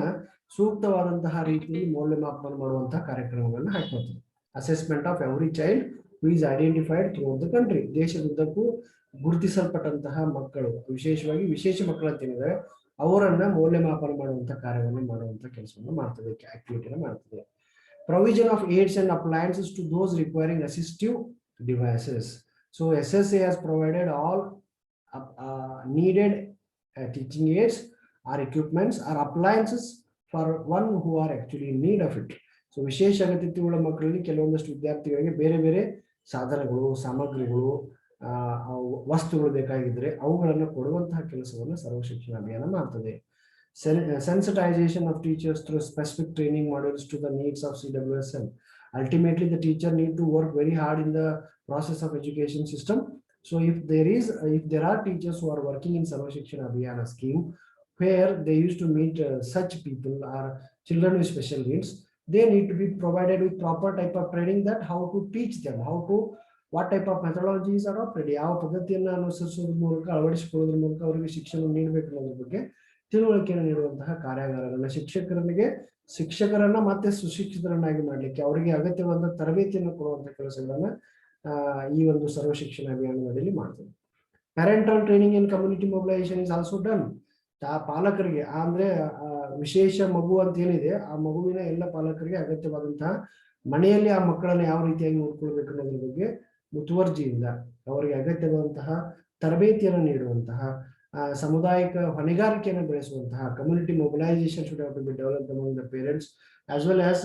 ಸೂಕ್ತವಾದಂತಹ ರೀತಿಯಲ್ಲಿ ಮೌಲ್ಯಮಾಪನ ಮಾಡುವಂತಹ ಕಾರ್ಯಕ್ರಮಗಳನ್ನ ಹಾಕೊಳ್ತೀವಿ. Assessment of every child who is identified throughout the country. ದೇಶದುದ್ದಕ್ಕೂ ಗುರುತಿಸಲ್ಪಟ್ಟಂತಹ ಮಕ್ಕಳು, ವಿಶೇಷವಾಗಿ ವಿಶೇಷ ಮಕ್ಕಳು ಅಂತ ಏನಿದೆ ಅವರನ್ನ ಮೌಲ್ಯಮಾಪನ ಮಾಡುವಂತಹ ಕಾರ್ಯವನ್ನು ಮಾಡುವಂತಹ ಕೆಲಸವನ್ನು ಮಾಡ್ತದೆ, ಆಕ್ಟಿವಿಟಿನ ಮಾಡ್ತದೆ. Provision of aids and appliances to those requiring assistive devices. So SSA has provided all needed teaching aids or equipments or appliances for one who are actually in need of it. So ವಿಶೇಷ ಅಗತ್ಯತೆಯುಳ್ಳ ಮಕ್ಕಳಲ್ಲಿ ಕೆಲವೊಂದಷ್ಟು ವಿದ್ಯಾರ್ಥಿಗಳಿಗೆ ಬೇರೆ ಬೇರೆ ಸಾಧನಗಳು, ಸಾಮಗ್ರಿಗಳು, ವಸ್ತುಗಳು ಬೇಕಾಗಿದ್ರೆ ಅವುಗಳನ್ನು ಕೊಡುವಂತಹ ಕೆಲಸವನ್ನು ಸರ್ವ ಶಿಕ್ಷಣ ಅಭಿಯಾನ ಮಾಡ್ತದೆ. Sensitization of teachers through specific training modules to the needs of CWSM. Ultimately, the teacher need to work very hard in the process of education system. So if there are teachers who are working in Sarva Shikshana Abhiyana scheme, where they used to meet such people or children with special needs, they need to be provided with proper type of training, that how to teach them, what type of methodologies are adopted, ಯಾವ ಪದ್ಧತಿಯನ್ನು ಅನುಸರಿಸೋದ್ರ ಮೂಲಕ, ಅಳವಡಿಸಿಕೊಳ್ಳೋದ್ರ ಮೂಲಕ ಅವರಿಗೆ ಶಿಕ್ಷಣ ನೀಡಬೇಕು ಅನ್ನೋದ್ರ ಬಗ್ಗೆ ತಿಳುವಳಿಕೆಯನ್ನು ನೀಡುವಂತಹ ಕಾರ್ಯಾಗಾರಗಳನ್ನ, ಶಿಕ್ಷಕರನ್ನ ಮತ್ತೆ ಸುಶಿಕ್ಷಿತರನ್ನಾಗಿ ಮಾಡ್ಲಿಕ್ಕೆ ಅವರಿಗೆ ಅಗತ್ಯವಾದ ತರಬೇತಿಯನ್ನು ಕೊಡುವಂತಹ ಕೆಲಸಗಳನ್ನ ಈ ಒಂದು ಸರ್ವ ಶಿಕ್ಷಣ ಅಭಿಯಾನದಲ್ಲಿ ಮಾಡ್ತದೆ. Parental training and community mobilisation is also done. ಪಾಲಕರಿಗೆ ಅಂದ್ರೆ ವಿಶೇಷ ಮಗು ಅಂತ ಏನಿದೆ, ಆ ಮಗುವಿನ ಎಲ್ಲ ಪಾಲಕರಿಗೆ ಅಗತ್ಯವಾದಂತಹ ಮನೆಯಲ್ಲಿ ಆ ಮಕ್ಕಳನ್ನ ಯಾವ ರೀತಿಯಾಗಿ ನೋಡ್ಕೊಳ್ಬೇಕು ಅನ್ನೋದ್ರ ಬಗ್ಗೆ ಮುತುವರ್ಜಿಯಿಂದ ಅವರಿಗೆ ಅಗತ್ಯವಾದಂತಹ ತರಬೇತಿಯನ್ನು ನೀಡುವಂತಹ, ಸಾಮುದಾಯಿಕ ಹೊಣೆಗಾರಿಕೆಯನ್ನು ಬೆಳೆಸುವಂತಹ community mobilisation should have to be developed among the parents, as well as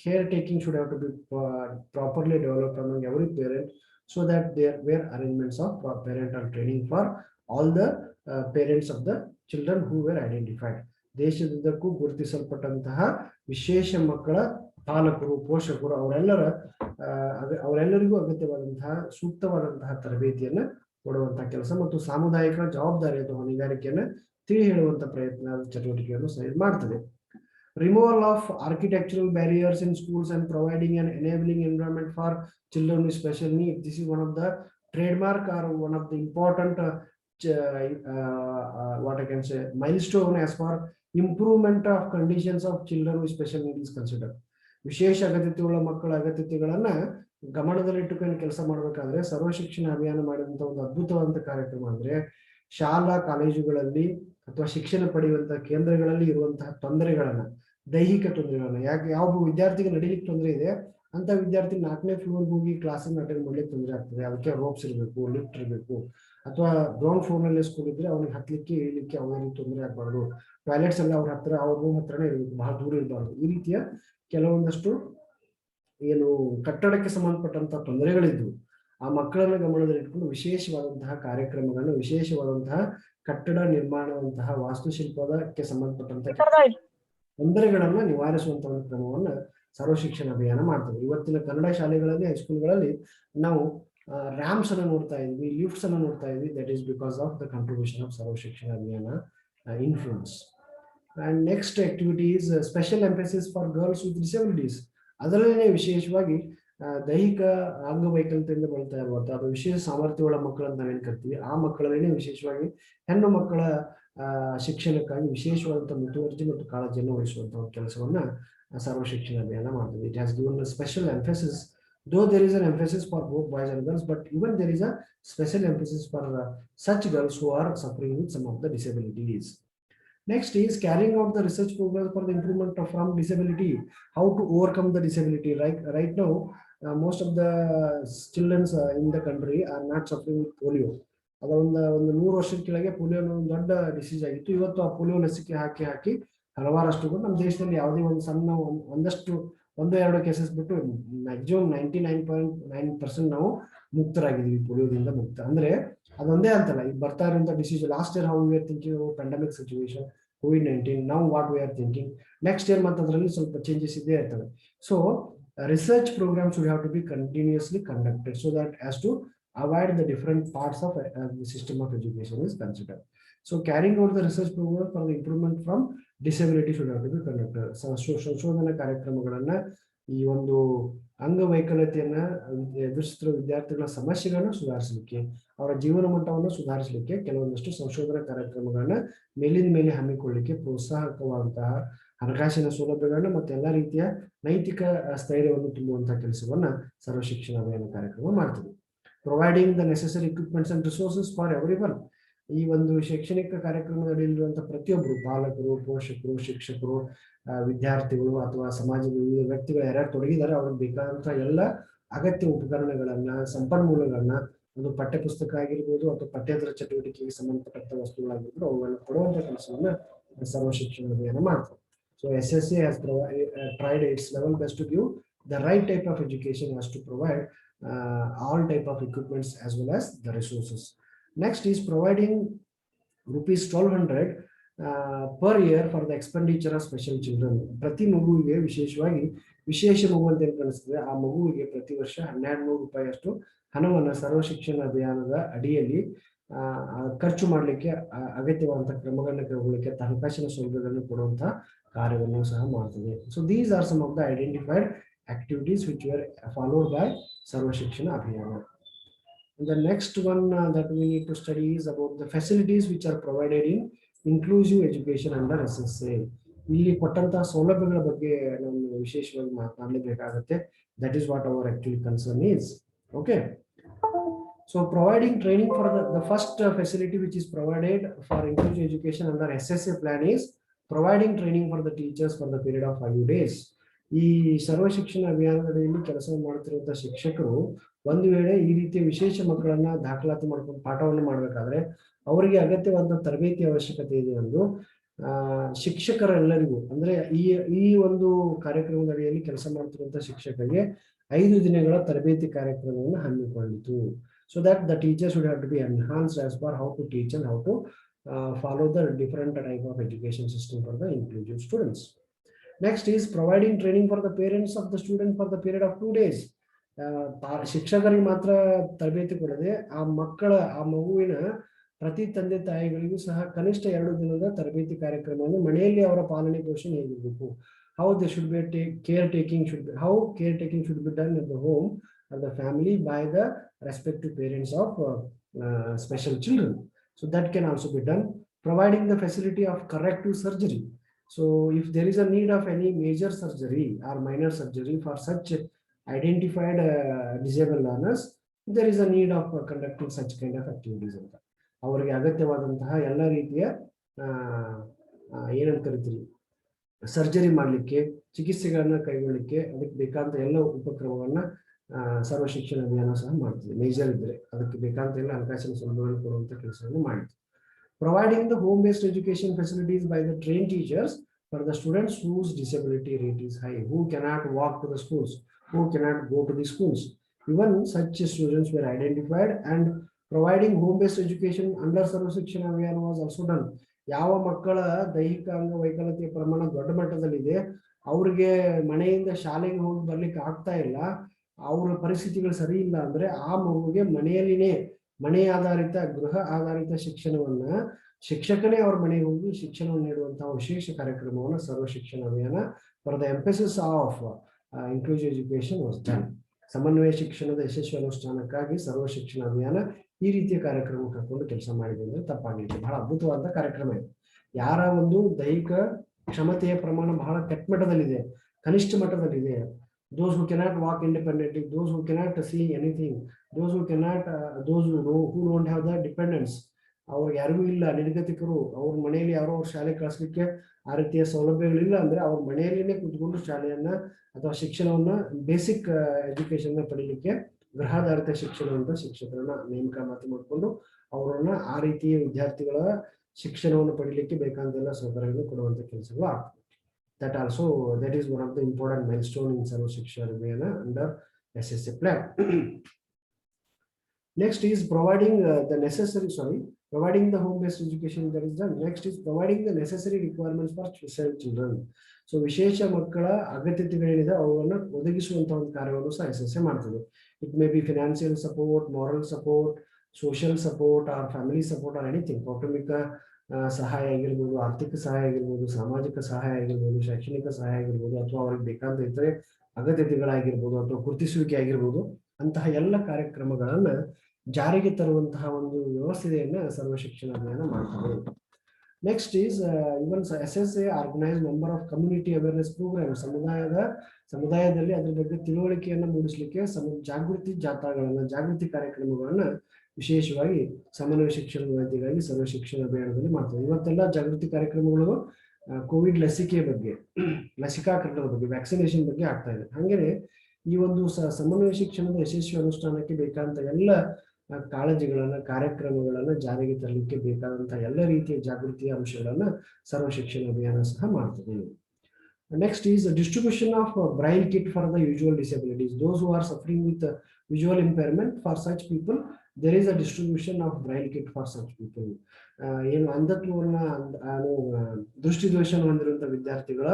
caretaking should have to be properly developed among every parent, so that there were arrangements of parental training for all the parents of the children who were identified. ದೇಶದುದ್ದಕ್ಕೂ ಗುರುತಿಸಲ್ಪಟ್ಟಂತಹ ವಿಶೇಷ ಮಕ್ಕಳ ಪಾಲಕರು, ಪೋಷಕರು ಅವರೆಲ್ಲರಿಗೂ ಅಗತ್ಯವಾದಂತಹ ಸೂಕ್ತವಾದಂತಹ ತರಬೇತಿಯನ್ನ ಕೊಡುವಂತಹ ಕೆಲಸ ಮತ್ತು ಸಾಮುದಾಯಿಕ ಜವಾಬ್ದಾರಿ ಅಥವಾ ಹೊಣೆಗಾರಿಕೆಯನ್ನ ತಿಳಿ ಹೇಳುವಂತ ಪ್ರಯತ್ನ ಚಟುವಟಿಕೆಯನ್ನು ಸಹ ಮಾಡ್ತದೆ. Removal of architectural barriers in schools and providing an enabling environment for children with special needs. This is one of the trademark or one of the important what I can say milestone as far improvement of conditions of children with special needs is considered. ವಿಶೇಷ ಅಗತ್ಯತೆಗಳ ಮಕ್ಕಳ ಅಗತ್ಯತೆಗಳನ್ನ ಗಮನದಲ್ಲಿಟ್ಟುಕೊಂಡು ಕೆಲಸ ಮಾಡಬೇಕಾದ್ರೆ ಸರ್ವ ಶಿಕ್ಷಣ ಅಭಿಯಾನ ಮಾಡಿದಂತ ಒಂದು ಅದ್ಭುತವಾದಂತ ಕಾರ್ಯಕ್ರಮ ಅಂದ್ರೆ ಶಾಲಾ ಕಾಲೇಜುಗಳಲ್ಲಿ ಅಥವಾ ಶಿಕ್ಷಣ ಪಡೆಯುವಂತಹ ಕೇಂದ್ರಗಳಲ್ಲಿ ಇರುವಂತಹ ತೊಂದರೆಗಳನ್ನ, ದೈಹಿಕ ತೊಂದರೆಗಳನ್ನ, ಯಾಕೆ ಯಾವ ವಿದ್ಯಾರ್ಥಿಗೆ ನಡೀಲಿಕ್ಕೆ ತೊಂದರೆ ಇದೆ ಅಂತ ವಿದ್ಯಾರ್ಥಿ 4ನೇ ಫ್ಲೋರ್ ಹೋಗಿ ಕ್ಲಾಸನ್ನು ಅಟೆಂಡ್ ಮಾಡ್ಲಿಕ್ಕೆ ತೊಂದರೆ ಆಗ್ತದೆ. ಅದಕ್ಕೆ ರೋಪ್ಸ್ ಇರಬೇಕು, ಲಿಫ್ಟ್ ಇರಬೇಕು, ಅಥವಾ ಗ್ರೌಂಡ್ ಫ್ಲೋರ್ ನಲ್ಲಿ ಸ್ಕೂಲ್ ಇದ್ರೆ ಅವ್ನಿಗೆ ಹತ್ಲಿಕ್ಕೆ ಇಳಿಲಿಕ್ಕೆ ಅವನಿಗೆ ತೊಂದರೆ ಆಗಬಾರ್ದು. ಟಾಯ್ಲೆಟ್ಸ್ ಎಲ್ಲ ಅವ್ರ ರೂಮ್ ಹತ್ರನೇ ಇರಬೇಕು, ಬಹಳ ದೂರ ಇರಬಾರ್ದು. ಈ ರೀತಿಯ ಕೆಲವೊಂದಷ್ಟು ಏನು ಕಟ್ಟಡಕ್ಕೆ ಸಂಬಂಧಪಟ್ಟಂತಹ ತೊಂದರೆಗಳಿದ್ವು. ಆ ಮಕ್ಕಳನ್ನ ಗಮನದಲ್ಲಿಟ್ಕೊಂಡು ವಿಶೇಷವಾದಂತಹ ಕಾರ್ಯಕ್ರಮಗಳನ್ನು, ವಿಶೇಷವಾದಂತಹ ಕಟ್ಟಡ ನಿರ್ಮಾಣವಂತಹ ವಾಸ್ತುಶಿಲ್ಪದಕ್ಕೆ ಸಂಬಂಧಪಟ್ಟಂತಹ ತೊಂದರೆಗಳನ್ನ ನಿವಾರಿಸುವಂತಹ ಒಂದು ಕ್ರಮವನ್ನ ಸರ್ವ ಶಿಕ್ಷಣ ಅಭಿಯಾನ ಮಾಡ್ತದೆ. ಇವತ್ತಿನ ಕನ್ನಡ ಶಾಲೆಗಳಲ್ಲಿ, ಹೈಸ್ಕೂಲ್ಗಳಲ್ಲಿ ನಾವು ರ್ಯಾಂಪ್ಸ್ ಅನ್ನು ನೋಡ್ತಾ ಇದ್ವಿ, ಲಿಫ್ಟ್ಸ್ ಅನ್ನು ನೋಡ್ತಾ ಇದ್ವಿ. That is because of the contribution of Sarva ಶಿಕ್ಷಣ ಅಭಿಯಾನ influence. And next activity is special emphasis for girls with disabilities. ಅದರಲ್ಲೇ ವಿಶೇಷವಾಗಿ ದೈಹಿಕ ಅಂಗವೈಕಲ್ಯತೆಯಿಂದ ಬಳಲ್ತಾ ಇರುವಂತಹ ಅಥವಾ ವಿಶೇಷ ಸಾಮರ್ಥ್ಯಗಳ ಮಕ್ಕಳನ್ನು ನಾವೇನ್ ಕರಿತೀವಿ, ಆ ಮಕ್ಕಳಲ್ಲೇ ವಿಶೇಷವಾಗಿ ಹೆಣ್ಣು ಮಕ್ಕಳ ಶಿಕ್ಷಣಕ್ಕಾಗಿ ವಿಶೇಷವಾದಂತಹ ಮುತುವರ್ಜಿ ಮತ್ತು ಕಾಳಜಿಯನ್ನು ವಹಿಸುವಂತಹ ಕೆಲಸವನ್ನ ಸರ್ವ ಶಿಕ್ಷಣ ಅಭಿಯಾನ ಮಾಡ್ತದೆ. It has given special emphasis, though there is an emphasis for both boys and girls, but even there is a special emphasis for such girls who are suffering with some of the disabilities. Next is carrying out the research programs for the improvement of from disability, how to overcome the disability. Right now, most of the children in the country are not suffering with polio. ಅದೊಂದು 100 ವರ್ಷದ ಕೆಳಗೆ ಪೋಲಿಯೋ ಒಂದು ದೊಡ್ಡ ಡಿಸೀಸ್ ಆಗಿತ್ತು. ಇವತ್ತು ಆ ಪೋಲಿಯೋ ಲಸಿಕೆ ಹಾಕಿ ಹಲವಾರಷ್ಟು ನಮ್ಮ ದೇಶದಲ್ಲಿ ಯಾವುದೇ ಒಂದು ಸಣ್ಣ ಒಂದಷ್ಟು 1-2 ಕೇಸಸ್ ಬಿಟ್ಟು ಮ್ಯಾಕ್ಸಿಮಮ್ 99.9% ನಾವು ಮುಕ್ತರಾಗಿದ್ದೀವಿ ಪೋಲಿಯೋದಿಂದ ಮುಕ್ತ. ಅಂದ್ರೆ ಅದೊಂದೇ ಅಂತಲ್ಲ, ಈಗ ಬರ್ತಾ ಇರುವಂತಹ disease. Last year how we are thinking pandemic situation, COVID-19, ನಾವು what we are thinking next year ಮತ್ತು ಅದರಲ್ಲಿ ಸ್ವಲ್ಪ ಚೇಂಜಸ್ ಇದ್ದೇ ಇರ್ತವೆ. So research programs would have to be continuously conducted so that as to avoid the different parts of the system of education is considered. So carrying out the research program for the improvement from disability should have to be conducted. ಸಂಶೋಧನಾ ಕಾರ್ಯಕ್ರಮಗಳನ್ನ ಈ ಒಂದು ಅಂಗವೈಕಲ್ಯತೆಯನ್ನ ಎದುರಿಸುತ್ತಿರುವ ವಿದ್ಯಾರ್ಥಿಗಳ ಸಮಸ್ಯೆಗಳನ್ನ ಸುಧಾರಿಸಲಿಕ್ಕೆ, ಅವರ ಜೀವನ ಮಟ್ಟವನ್ನು ಸುಧಾರಿಸಲಿಕ್ಕೆ ಕೆಲವೊಂದಷ್ಟು ಸಂಶೋಧನಾ ಕಾರ್ಯಕ್ರಮಗಳನ್ನ ಮೇಲಿನ ಮೇಲೆ ಹಮ್ಮಿಕೊಳ್ಳಲಿಕ್ಕೆ ಪ್ರೋತ್ಸಾಹಕವಾದಂತಹ ಹಣಕಾಸಿನ ಸೌಲಭ್ಯಗಳನ್ನ ಮತ್ತೆ ಎಲ್ಲಾ ರೀತಿಯ ನೈತಿಕ ಸ್ಥೈರ್ಯವನ್ನು ತುಂಬುವಂತಹ ಕೆಲಸವನ್ನ ಸರ್ವ ಶಿಕ್ಷಣ ಅಭಿಯಾನ ಕಾರ್ಯಕ್ರಮ ಮಾಡ್ತದೆ. Providing the necessary equipments and resources for everyone. ಈ ಒಂದು ಶೈಕ್ಷಣಿಕ ಕಾರ್ಯಕ್ರಮದಲ್ಲಿರುವಂತಹ ಪ್ರತಿಯೊಬ್ಬರು, ಪಾಲಕರು, ಪೋಷಕರು, ಶಿಕ್ಷಕರು, ವಿದ್ಯಾರ್ಥಿಗಳು ಅಥವಾ ಸಮಾಜದ ವಿವಿಧ ವ್ಯಕ್ತಿಗಳು ಯಾರ್ಯಾರು ತೊಡಗಿದ್ದಾರೆ ಅವ್ರಿಗೆ ಬೇಕಾದಂತಹ ಎಲ್ಲ ಅಗತ್ಯ ಉಪಕರಣಗಳನ್ನ, ಸಂಪನ್ಮೂಲಗಳನ್ನ, ಅದು ಪಠ್ಯ ಪುಸ್ತಕ ಆಗಿರ್ಬೋದು ಅಥವಾ ಪಠ್ಯೇತರ ಚಟುವಟಿಕೆಗೆ ಸಂಬಂಧಪಟ್ಟ ವಸ್ತುಗಳಾಗಿರ್ಬೋದು ಅವುಗಳನ್ನ ಕೊಡುವಂತ ಕೆಲಸವನ್ನ ಸರ್ವ ಶಿಕ್ಷಣ ಅಭಿಯಾನ ಮಾಡ್ತಾರೆ. So SSA has tried its level best to give the right type of education, has to provide all type of equipments as well as the resources. Next is providing rupees 1200 per year for the expenditure of special children. ಪ್ರತಿ ಮಗುವಿಗೆ ವಿಶೇಷವಾಗಿ ವಿಶೇಷ ಮಗು ಅಂತ ಏನು ಕಾಣಿಸ್ತದೆ ಆ ಮಗುವಿಗೆ ಪ್ರತಿ ವರ್ಷ 1200 ರೂಪಾಯಿ ಅಷ್ಟು ಹಣವನ್ನು ಸರ್ವ ಶಿಕ್ಷಣ ಅಭಿಯಾನದ ಅಡಿಯಲ್ಲಿ ಖರ್ಚು ಮಾಡಲಿಕ್ಕೆ ಅಗತ್ಯವಾದಂತಹ ಕ್ರಮಗಳನ್ನು ಕೈಗೊಳ್ಳಲಿಕ್ಕೆ ಹಣಕಾಸಿನ ಸೌಲಭ್ಯಗಳನ್ನು ಕೊಡುವಂತಹ ಕಾರ್ಯವನ್ನು ಸಹ ಮಾಡ್ತದೆ. So these are some of the identified activities which were followed by Sarva Shikshana Abhiyana. And the next one that we need to study is about the facilities which are provided in inclusive education under SSA. ಇಲ್ಲಿ ಕೊಟ್ಟಂತಹ ಸೌಲಭ್ಯಗಳ ಬಗ್ಗೆ ನಾವು ವಿಶೇಷವಾಗಿ ಮಾತನಾಡಲೇಬೇಕಾಗುತ್ತೆ. That is what our actual concern is. Okay. So providing training for the first facility which is provided for inclusive education under SSA plan is providing training for the teachers for the period of 5 days. ಈ ಸರ್ವ ಶಿಕ್ಷಣ ಅಭಿಯಾನದಲ್ಲಿ ಕೆಲಸ ಮಾಡುತ್ತಿರುವಂತಹ ಶಿಕ್ಷಕರು ಒಂದು ವೇಳೆ ಈ ರೀತಿಯ ವಿಶೇಷ ಮಕ್ಕಳನ್ನ ದಾಖಲಾತಿ ಮಾಡ್ಕೊಂಡು ಪಾಠವನ್ನು ಮಾಡಬೇಕಾದ್ರೆ ಅವರಿಗೆ ಅಗತ್ಯವಾದ ತರಬೇತಿ ಅವಶ್ಯಕತೆ ಇದೆ ಎಂದು ಶಿಕ್ಷಕರೆಲ್ಲರಿಗೂ ಅಂದ್ರೆ ಈ ಒಂದು ಕಾರ್ಯಕ್ರಮದ ಅಡಿಯಲ್ಲಿ ಕೆಲಸ ಮಾಡುತ್ತಿರುವಂತಹ ಶಿಕ್ಷಕರಿಗೆ 5 ದಿನಗಳ ತರಬೇತಿ ಕಾರ್ಯಕ್ರಮವನ್ನು ಹಮ್ಮಿಕೊಂಡಿತು. So that the teachers should have to be enhanced as far how to teach and how to follow the different type of education system for the inclusive students. Next is providing training for the parents of the student for the period of 2 days. ಶಿಕ್ಷಕರಿಗೆ ಮಾತ್ರ ತರಬೇತಿ ಕೊಡದೆ ಆ ಮಗುವಿನ ಪ್ರತಿ ತಂದೆ ತಾಯಿಗಳಿಗೂ ಸಹ ಕನಿಷ್ಠ 2 ದಿನದ ತರಬೇತಿ ಕಾರ್ಯಕ್ರಮವನ್ನು ಮನೆಯಲ್ಲಿ ಅವರ ಪಾಲನೆ ಪೋಷಣೆ ಹೇಗಿರಬೇಕು, how they should be caretaking should be done at the home or the family by the respective parents of special children. So that can also be done. Providing the facility of corrective surgery. So if there is a need of any major surgery or minor surgery for such identified disabled learners, there is a need of conducting such kind of activities. ಅವರಿಗೆ ಅಗತ್ಯವಾದಂತಹ ಎಲ್ಲ ರೀತಿಯ ಏನಂತ ಕರಿತೀವಿ ಸರ್ಜರಿ ಮಾಡಲಿಕ್ಕೆ, ಚಿಕಿತ್ಸೆಗಳನ್ನ ಕೈಗೊಳ್ಳಲಿಕ್ಕೆ ಅದಕ್ಕೆ ಬೇಕಾದಂತ ಎಲ್ಲ ಉಪಕ್ರಮಗಳನ್ನ ಸರ್ವ ಶಿಕ್ಷಣ ಅಭಿಯಾನ ಸಹ ಮಾಡ್ತೀವಿ. ಮೇಜರ್ ಇದ್ರೆ ಅದಕ್ಕೆ ಬೇಕಾದಂತ ಎಲ್ಲ ಹಣಕಾಸಿನ ಸೌಲಭ್ಯಗಳನ್ನು ಕೊಡುವಂತ ಕೆಲಸವನ್ನು ಮಾಡಿದ್ವಿ. Providing the home-based education facilities by the trained teachers for the students whose disability rate is high, who cannot walk to the schools, who cannot go to the schools. Even such students were identified, and providing home-based education under Sarva Shikshan Abhiyan was also done. ಯಾವ ಮಕ್ಕಳ ದೈಹಿಕ ಅಂಗವೈಕಲ್ಯತೆಯ ಪ್ರಮಾಣ ದೊಡ್ಡ ಮಟ್ಟದಲ್ಲಿದೆ, ಅವ್ರಿಗೆ ಮನೆಯಿಂದ ಶಾಲೆಗೆ ಹೋಗಿ ಬರ್ಲಿಕ್ಕೆ ಆಗ್ತಾ ಇಲ್ಲ, ಅವ್ರ ಪರಿಸ್ಥಿತಿಗಳು ಸರಿ ಇಲ್ಲ ಅಂದ್ರೆ ಆ ಮಗುವಿಗೆ ಮನೆಯಲ್ಲಿನೇ ಮನೆ ಆಧಾರಿತ ಗೃಹ ಆಧಾರಿತ ಶಿಕ್ಷಣವನ್ನ ಶಿಕ್ಷಕನೇ ಅವ್ರ ಮನೆಗೆ ಹೋಗಿ ಶಿಕ್ಷಣವನ್ನು ನೀಡುವಂತಹ ವಿಶೇಷ ಕಾರ್ಯಕ್ರಮವನ್ನು ಸರ್ವ ಶಿಕ್ಷಣ ಅಭಿಯಾನ for the emphasis of inclusive education was done. ಸಮನ್ವಯ ಶಿಕ್ಷಣದ ಯಶಸ್ವಿ ಅನುಷ್ಠಾನಕ್ಕಾಗಿ ಸರ್ವ ಶಿಕ್ಷಣ ಅಭಿಯಾನ ಈ ರೀತಿಯ ಕಾರ್ಯಕ್ರಮ ಕರ್ಕೊಂಡು ಕೆಲಸ ಮಾಡಿದೆ ಅಂದ್ರೆ ತಪ್ಪಾಗಲಿಕ್ಕೆ ಬಹಳ ಅದ್ಭುತವಾದ ಕಾರ್ಯಕ್ರಮ ಇದೆ. ಯಾರ ಒಂದು ದೈಹಿಕ ಕ್ಷಮತೆಯ ಪ್ರಮಾಣ ಬಹಳ ಕೆಟ್ಟ ಮಟ್ಟದಲ್ಲಿದೆ, ಕನಿಷ್ಠ ಮಟ್ಟದಲ್ಲಿದೆ, those who cannot walk independently, those who cannot see anything, those who don't have the dependence, ಅವ್ರಿಗೆ ಯಾರಿಗೂ ಇಲ್ಲ ನಿರ್ಗತಿಕರು, ಅವ್ರ ಮನೆಯಲ್ಲಿ ಯಾರೋ ಅವ್ರ ಶಾಲೆ ಕಳಿಸ್ಲಿಕ್ಕೆ ಆ ರೀತಿಯ ಸೌಲಭ್ಯಗಳಿಲ್ಲ ಅಂದ್ರೆ ಅವ್ರ ಮನೆಯಲ್ಲಿನೇ ಕೂತ್ಕೊಂಡು ಶಾಲೆಯನ್ನ ಅಥವಾ ಶಿಕ್ಷಣವನ್ನ ಬೇಸಿಕ್ ಎಜುಕೇಶನ್ ಪಡೀಲಿಕ್ಕೆ ಗೃಹಾಧಾರಿತ ಶಿಕ್ಷಣವಂತ ಶಿಕ್ಷಕರನ್ನ ನೇಮಕಾತಿ ಮಾಡಿಕೊಂಡು ಅವರನ್ನ ಆ ರೀತಿಯ ವಿದ್ಯಾರ್ಥಿಗಳ ಶಿಕ್ಷಣವನ್ನು ಪಡೀಲಿಕ್ಕೆ ಬೇಕಾದಂತೆಲ್ಲ ಸೌಕರ್ಯಗಳನ್ನು ಕೊಡುವಂತ ಕೆಲಸಗಳು ಆಗ್ತದೆ. That is one of the important milestone in Sarva Shikshan Abhiyan under SSA plan. Next is providing providing the home-based education that is done. Next is providing the necessary requirements for special children. So ವಿಶೇಷ ಮಕ್ಕಳ ಅಗತ್ಯತೆಗಳಿದೆ ಅವುಗಳನ್ನು ಒದಗಿಸುವಂತಹ ಒಂದು ಕಾರ್ಯವನ್ನು ಸಹ SSA ಮಾಡ್ತದೆ. It may be financial support, moral support, social support or family support or anything. ಕೌಟುಂಬಿಕ ಸಹಾಯ ಆಗಿರ್ಬೋದು, ಆರ್ಥಿಕ ಸಹಾಯ ಆಗಿರ್ಬೋದು, ಸಾಮಾಜಿಕ ಸಹಾಯ ಆಗಿರ್ಬೋದು, ಶೈಕ್ಷಣಿಕ ಸಹಾಯ ಆಗಿರ್ಬೋದು, ಅಥವಾ ಅವ್ರಿಗೆ ಬೇಕಾದ ಇತರೆ ಅಗತ್ಯತೆಗಳಾಗಿರ್ಬೋದು ಅಥವಾ ಗುರುತಿಸುವಿಕೆ ಆಗಿರ್ಬೋದು, ಅಂತಹ ಎಲ್ಲ ಕಾರ್ಯಕ್ರಮಗಳನ್ನ ಜಾರಿಗೆ ತರುವಂತಹ ಒಂದು ವ್ಯವಸ್ಥೆಯನ್ನ ಸರ್ವ ಶಿಕ್ಷಣ ಅಭಿಯಾನ ಮಾಡ್ತಾರೆ. Next is even SSA organise number of community awareness program. ಸಮುದಾಯದಲ್ಲಿ ಅದ್ರ ಬಗ್ಗೆ ತಿಳುವಳಿಕೆಯನ್ನ ಮೂಡಿಸಲಿಕ್ಕೆ ಜಾಗೃತಿ ಕಾರ್ಯಕ್ರಮಗಳನ್ನ ವಿಶೇಷವಾಗಿ ಸಮನ್ವಯ ಶಿಕ್ಷಣ ವೈದ್ಯಗಾಗಿ ಸರ್ವ ಶಿಕ್ಷಣ ಅಭಿಯಾನದಲ್ಲಿ ಮಾಡ್ತಾರೆ. ಇವತ್ತೆಲ್ಲ ಜಾಗೃತಿ ಕಾರ್ಯಕ್ರಮಗಳು ಕೋವಿಡ್ ಲಸಿಕಾಕರಣದ ಬಗ್ಗೆ, ವ್ಯಾಕ್ಸಿನೇಷನ್ ಬಗ್ಗೆ ಆಗ್ತಾ ಇದೆ. ಹಾಗೇನೆ ಈ ಒಂದು ಸಮನ್ವಯ ಶಿಕ್ಷಣದ ಯಶಸ್ವಿ ಅನುಷ್ಠಾನಕ್ಕೆ ಬೇಕಾದಂತ ಎಲ್ಲ ಕಾಳಜಿಗಳನ್ನ ಕಾರ್ಯಕ್ರಮಗಳನ್ನ ಜಾರಿಗೆ ತರಲಿಕ್ಕೆ ಬೇಕಾದಂತಹ ಎಲ್ಲ ರೀತಿಯ ಜಾಗೃತಿಯ ಅಂಶಗಳನ್ನ ಸರ್ವ ಶಿಕ್ಷಣ ಅಭಿಯಾನ ಸಹ ಮಾಡ್ತದೆ. Next is the distribution of braille kit for the usual disabilities. Those who are suffering with visual impairment, for such people there is a distribution of braille kit for such people. ಏನು ಅಂಧತ್ವವನ್ನ ದೃಷ್ಟಿದೋಷವನ್ನು ಹೊಂದಿರುವಂತಹ ವಿದ್ಯಾರ್ಥಿಗಳ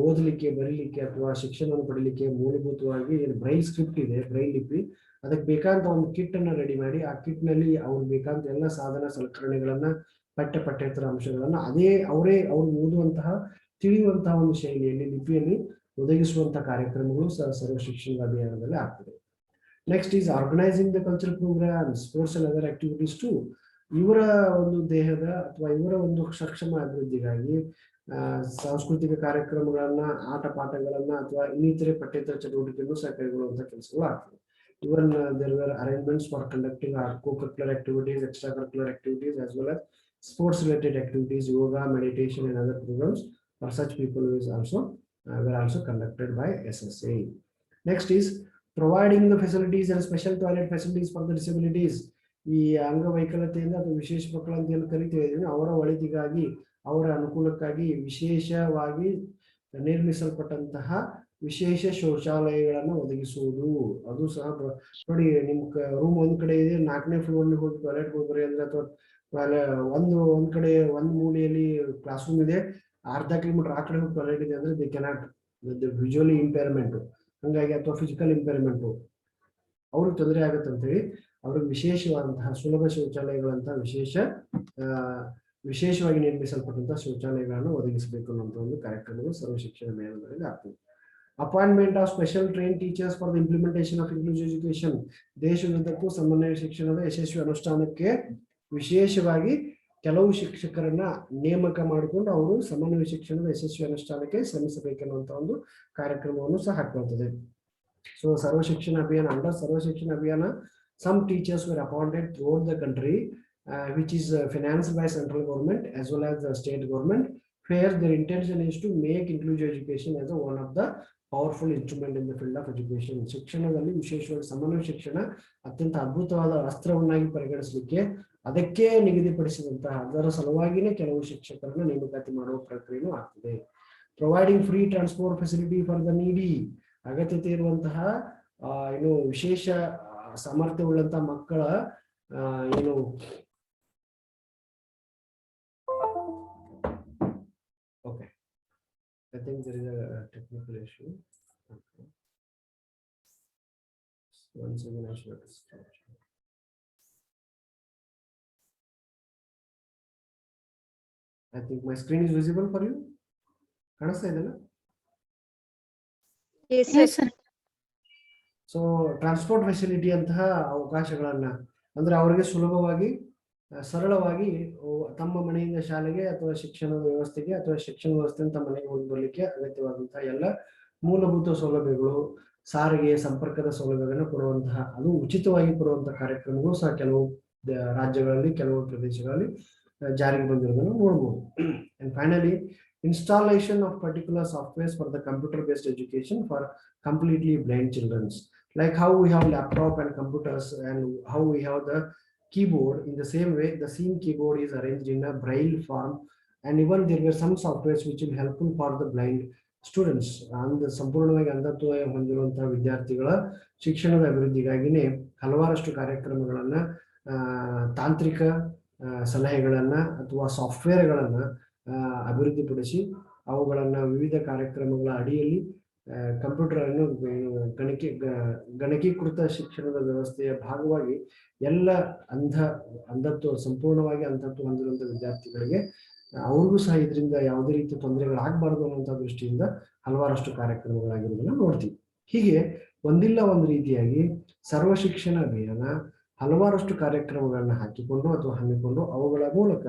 ಓದಲಿಕ್ಕೆ ಬರೀಲಿಕ್ಕೆ ಅಥವಾ ಶಿಕ್ಷಣವನ್ನು ಪಡೀಲಿಕ್ಕೆ ಮೂಲಭೂತವಾಗಿ ಏನು ಬ್ರೈಲ್ ಸ್ಕ್ರಿಪ್ಟ್ ಇದೆ, ಬ್ರೈಲ್ ಲಿಪಿ, ಅದಕ್ಕೆ ಬೇಕಾದಂತ ಒಂದು ಕಿಟ್ ಅನ್ನ ರೆಡಿ ಮಾಡಿ ಆ ಕಿಟ್ ನಲ್ಲಿ ಅವ್ರಿಗೆ ಬೇಕಾದಂತ ಎಲ್ಲ ಸಾಧನ ಸಲಕರಣೆಗಳನ್ನ ಪಠ್ಯೇತರ ಅಂಶಗಳನ್ನ ಅವ್ರು ಓದುವಂತಹ ತಿಳಿಯುವಂತಹ ಒಂದು ಶೈಲಿಯಲ್ಲಿ ಲಿಪಿಯಲ್ಲಿ ಒದಗಿಸುವಂತಹ ಕಾರ್ಯಕ್ರಮಗಳು ಸರ್ವ ಶಿಕ್ಷಣ ಅಭಿಯಾನದಲ್ಲಿ ಆಗ್ತದೆ. Next is organising the cultural program, sports and other activities too. ಇವರ ಒಂದು ದೇಹದ ಅಥವಾ ಇವರ ಒಂದು ಸಕ್ಷಮ ಅಭಿವೃದ್ಧಿಗಾಗಿ ಸಾಂಸ್ಕೃತಿಕ ಕಾರ್ಯಕ್ರಮಗಳನ್ನ, ಆಟ ಪಾಠಗಳನ್ನ ಅಥವಾ ಇನ್ನಿತರೆ ಪಠ್ಯೇತರ ಚಟುವಟಿಕೆಯನ್ನು ಸಹ ಕೈಗೊಳ್ಳುವಂತಹ ಕೆಲಸಗಳು ಆಗ್ತದೆ. Even there were arrangements for conducting co-curricular activities, extracurricular activities, as well as sports-related activities, yoga, meditation, and other programs for such people were also conducted by SSA. Next is providing the facilities and special toilet facilities for the disabilities. ಈ ಅಂಗವೈಕಲ್ಯತೆಯಿಂದ ಅಥವಾ ವಿಶೇಷ ಮಕ್ಕಳು ಅಂತ ಏನು ಕರಿತೀವಿ, ಅವರ ಒಳಿತಿಗಾಗಿ ಅವರ ಅನುಕೂಲಕ್ಕಾಗಿ ವಿಶೇಷವಾಗಿ ನಿರ್ಮಿಸಲ್ಪಟ್ಟಂತಹ ವಿಶೇಷ ಶೌಚಾಲಯಗಳನ್ನು ಒದಗಿಸುವುದು. ಅದು ಸಹ ನೋಡಿ, ನಿಮ್ ರೂಮ್ ಒಂದ್ ಕಡೆ ಇದೆ, 4ನೇ ಫ್ಲೋರ್ ಹೋಗಿ ಟಾಯ್ಲೆಟ್ ಹೋಗ್ರಿ ಅಂದ್ರೆ, ಅಥವಾ ಒಂದ್ ಕಡೆ ಒಂದ್ ಮೂಲೆಯಲ್ಲಿ ಕ್ಲಾಸ್ ರೂಮ್ ಇದೆ, ಅರ್ಧ ಕಿಲೋಮೀಟರ್ ಆ ಕಡೆ ಟಾಯ್ಲೆಟ್ ಇದೆ ಅಂದ್ರೆ ದೇ ಕೆನಾಟ್, ವಿಜುವಲಿ ಇಂಪೇರ್ಮೆಂಟ್ ಹಂಗಾಗಿ ಅಥವಾ ಫಿಸಿಕಲ್ ಇಂಪೇರ್ಮೆಂಟ್ ಅವ್ರಿಗೆ ತೊಂದರೆ ಆಗುತ್ತೆ ಅಂತ ಹೇಳಿ ಅವ್ರಿಗೆ ವಿಶೇಷವಾದಂತಹ ಸುಲಭ ಶೌಚಾಲಯಗಳಂತಹ ವಿಶೇಷವಾಗಿ ನಿರ್ಮಿಸಲ್ಪಟ್ಟಂತಹ ಶೌಚಾಲಯಗಳನ್ನು ಒದಗಿಸಬೇಕು ಅನ್ನುವಂಥ ಒಂದು ಕಾರ್ಯಕ್ರಮಗಳು ಸರ್ವ ಶಿಕ್ಷಣ ಅಭಿಯಾನದಲ್ಲಿ ಆಗ್ತದೆ. Appointment of special train teachers for the implementation of inclusive education. ದೇಶದುದ್ದಕ್ಕೂ ಸಮನ್ವಯ ಶಿಕ್ಷಣದ ಯಶಸ್ವಿ ಅನುಷ್ಠಾನಕ್ಕೆ ವಿಶೇಷವಾಗಿ ಕೆಲವು ಶಿಕ್ಷಕರನ್ನ ನೇಮಕ ಮಾಡಿಕೊಂಡು ಅವರು ಸಮನ್ವಯ ಶಿಕ್ಷಣದ ಯಶಸ್ವಿ ಅನುಷ್ಠಾನಕ್ಕೆ ಶ್ರಮಿಸಬೇಕೆನ್ನುವಂತ ಒಂದು ಕಾರ್ಯಕ್ರಮವನ್ನು ಸಹ ಹಾಕುತ್ತದೆ. So Sarva Shikshan Abhiyan, under Sarva Shikshan Abhiyan, some teachers were appointed throughout the country, which is financed by central government as well as the state government, where their intention is to make inclusive education as one of the powerful instrument in the field of education. ಶಿಕ್ಷಣದಲ್ಲಿ ವಿಶೇಷವಾಗಿ ಸಮನ್ವಯ ಶಿಕ್ಷಣ ಅತ್ಯಂತ ಅದ್ಭುತವಾದ ಅಸ್ತ್ರವನ್ನಾಗಿ ಪರಿಗಣಿಸಲಿಕ್ಕೆ ಅದಕ್ಕೆ ನಿಗದಿಪಡಿಸಿದಂತಹ ಅದರ ಸಲುವಾಗಿನೇ ಕೆಲವು ಶಿಕ್ಷಕರನ್ನು ನೇಮಕಾತಿ ಮಾಡುವ ಪ್ರಕ್ರಿಯೆಯೂ ಆಗ್ತದೆ. Providing free transport facility for the ನೀಡಿ. ಅಗತ್ಯತೆ ಇರುವಂತಹ ಏನು ವಿಶೇಷ ಸಾಮರ್ಥ್ಯವುಳ್ಳಂತಹ ಮಕ್ಕಳ ಏನು okay, I think there is a technical issue. Once again I should stop. I think my screen is visible for you. ಕಾಣಿಸ್ತಾ ಇದೆಯಲ್ಲ? Yes, sir. So transport facility ಅಂತಹ ಅವಕಾಶಗಳನ್ನ ಅಂದ್ರೆ ಅವರಿಗೆ ಸುಲಭವಾಗಿ ಸರಳವಾಗಿ ತಮ್ಮ ಮನೆಯಿಂದ ಶಾಲೆಗೆ ಅಥವಾ ಶಿಕ್ಷಣದ ವ್ಯವಸ್ಥೆಗೆ ಅಥವಾ ಶಿಕ್ಷಣ ವ್ಯವಸ್ಥೆಯಿಂದ ತಮ್ಮ ಮನೆಗೆ ಹೋಗಿ ಬರಲಿಕ್ಕೆ ಅಗತ್ಯವಾದಂತಹ ಎಲ್ಲ ಮೂಲಭೂತ ಸೌಲಭ್ಯಗಳು, ಸಾರಿಗೆ ಸಂಪರ್ಕದ ಸೌಲಭ್ಯಗಳನ್ನು ಕೊಡುವಂತಹ, ಅದು ಉಚಿತವಾಗಿ ಕೊಡುವಂತಹ ಕಾರ್ಯಕ್ರಮಗಳು ಸಹ ಕೆಲವು ರಾಜ್ಯಗಳಲ್ಲಿ ಕೆಲವು ಪ್ರದೇಶಗಳಲ್ಲಿ ಜಾರಿಗೆ ಬಂದಿರೋದನ್ನು ನೋಡಬಹುದು. And finally installation of particular softwares for the computer based education for completely blind children, like how we have laptop and computers and how we have the keyboard. In the same way, the same keyboard is arranged in a braille form, and even there were some softwares which will helpful for the blind students. and ಸಂಪೂರ್ಣವಾಗಿ ಅಂಧತ್ವ ಹೊಂದಿರುವಂತಹ ವಿದ್ಯಾರ್ಥಿಗಳ ಶಿಕ್ಷಣದ ಅಭಿವೃದ್ಧಿಗಾಗಿನೇ ಹಲವಾರಷ್ಟು ಕಾರ್ಯಕ್ರಮಗಳನ್ನ ತಾಂತ್ರಿಕ ಸಲಹೆಗಳನ್ನ ಅಥವಾ ಸಾಫ್ಟ್ವೇರ್ಗಳನ್ನ ಅಭಿವೃದ್ಧಿಪಡಿಸಿ ಅವುಗಳನ್ನ ವಿವಿಧ ಕಾರ್ಯಕ್ರಮಗಳ ಅಡಿಯಲ್ಲಿ ಕಂಪ್ಯೂಟರ್ ಅನ್ನು ಗಣಕೀಕೃತ ಶಿಕ್ಷಣದ ವ್ಯವಸ್ಥೆಯ ಭಾಗವಾಗಿ ಎಲ್ಲ ಅಂಧತ್ವ ಸಂಪೂರ್ಣವಾಗಿ ಅಂಧತ್ವ ಹೊಂದಿರುವಂತಹ ವಿದ್ಯಾರ್ಥಿಗಳಿಗೆ ಅವ್ರಿಗೂ ಸಹ ಇದರಿಂದ ಯಾವುದೇ ರೀತಿ ತೊಂದರೆಗಳಾಗಬಾರದು ಅನ್ನುವಂಥ ದೃಷ್ಟಿಯಿಂದ ಹಲವಾರಷ್ಟು ಕಾರ್ಯಕ್ರಮಗಳಾಗಿರೋದನ್ನ ನೋಡ್ತೀವಿ. ಹೀಗೆ ಒಂದಿಲ್ಲ ಒಂದು ರೀತಿಯಾಗಿ ಸರ್ವ ಶಿಕ್ಷಣ ಅಭಿಯಾನ ಹಲವಾರಷ್ಟು ಕಾರ್ಯಕ್ರಮಗಳನ್ನ ಹಾಕಿಕೊಂಡು ಅಥವಾ ಹಮ್ಮಿಕೊಂಡು ಅವುಗಳ ಮೂಲಕ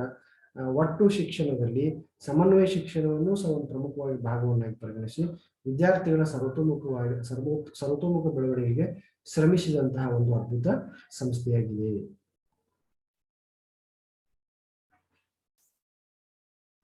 ಒಟ್ಟು ಶಿಕ್ಷಣದಲ್ಲಿ ಸಮನ್ವಯ ಶಿಕ್ಷಣವನ್ನು ಸಹ ಒಂದು ಪ್ರಮುಖವಾಗಿ ಭಾಗವನ್ನಾಗಿ ಪರಿಗಣಿಸಿ ವಿದ್ಯಾರ್ಥಿಗಳ ಸರ್ವತೋಮುಖ ಬೆಳವಣಿಗೆಗೆ ಶ್ರಮಿಸಿದಂತಹ ಒಂದು ಅದ್ಭುತ ಸಂಸ್ಥೆಯಾಗಿದೆ.